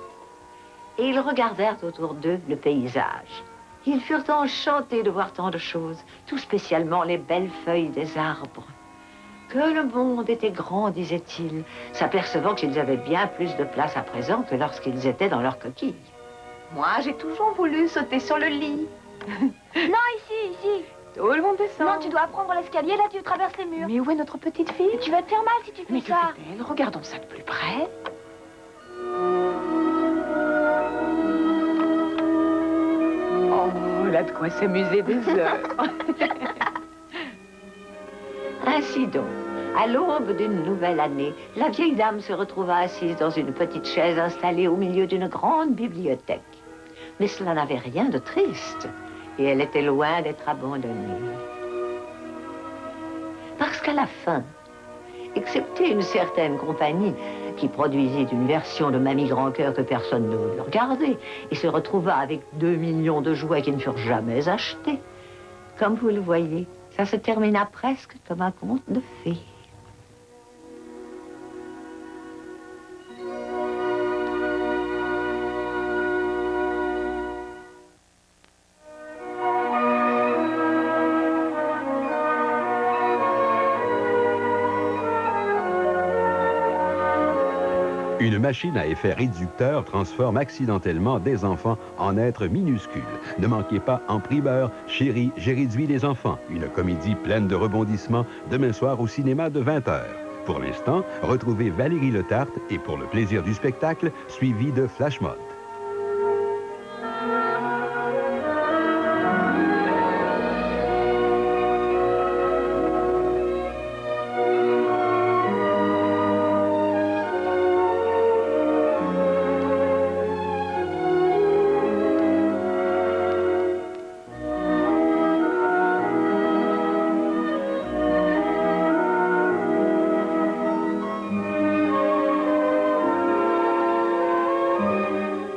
Et ils regardèrent autour d'eux le paysage. Ils furent enchantés de voir tant de choses, tout spécialement les belles feuilles des arbres. Que le monde était grand, disaient-ils, s'apercevant qu'ils avaient bien plus de place à présent que lorsqu'ils étaient dans leur coquille. Moi, j'ai toujours voulu sauter sur le lit. Non, ici. Tout le monde descend. Non, tu dois prendre l'escalier, là tu traverses les murs. Mais où est notre petite fille? Mais tu vas te faire mal si tu fais Mais que ça. fait-elle? Regardons ça de plus près. Oh, elle a de quoi s'amuser des heures. Ainsi donc, à l'aube d'une nouvelle année, la vieille dame se retrouva assise dans une petite chaise installée au milieu d'une grande bibliothèque. Mais cela n'avait rien de triste, et elle était loin d'être abandonnée. Parce qu'à la fin, excepté une certaine compagnie qui produisit une version de Mamie Grand-Cœur que personne ne voulait regarder, et se retrouva avec 2 millions de jouets qui ne furent jamais achetés, comme vous le voyez, ça se termina presque comme un conte de fées. Une machine à effet réducteur transforme accidentellement des enfants en êtres minuscules. Ne manquez pas en primeur Chérie, j'ai réduit les enfants, une comédie pleine de rebondissements demain soir au cinéma de 20h. Pour l'instant, retrouvez Valérie Letarte et pour le plaisir du spectacle, suivi de Flash Mob.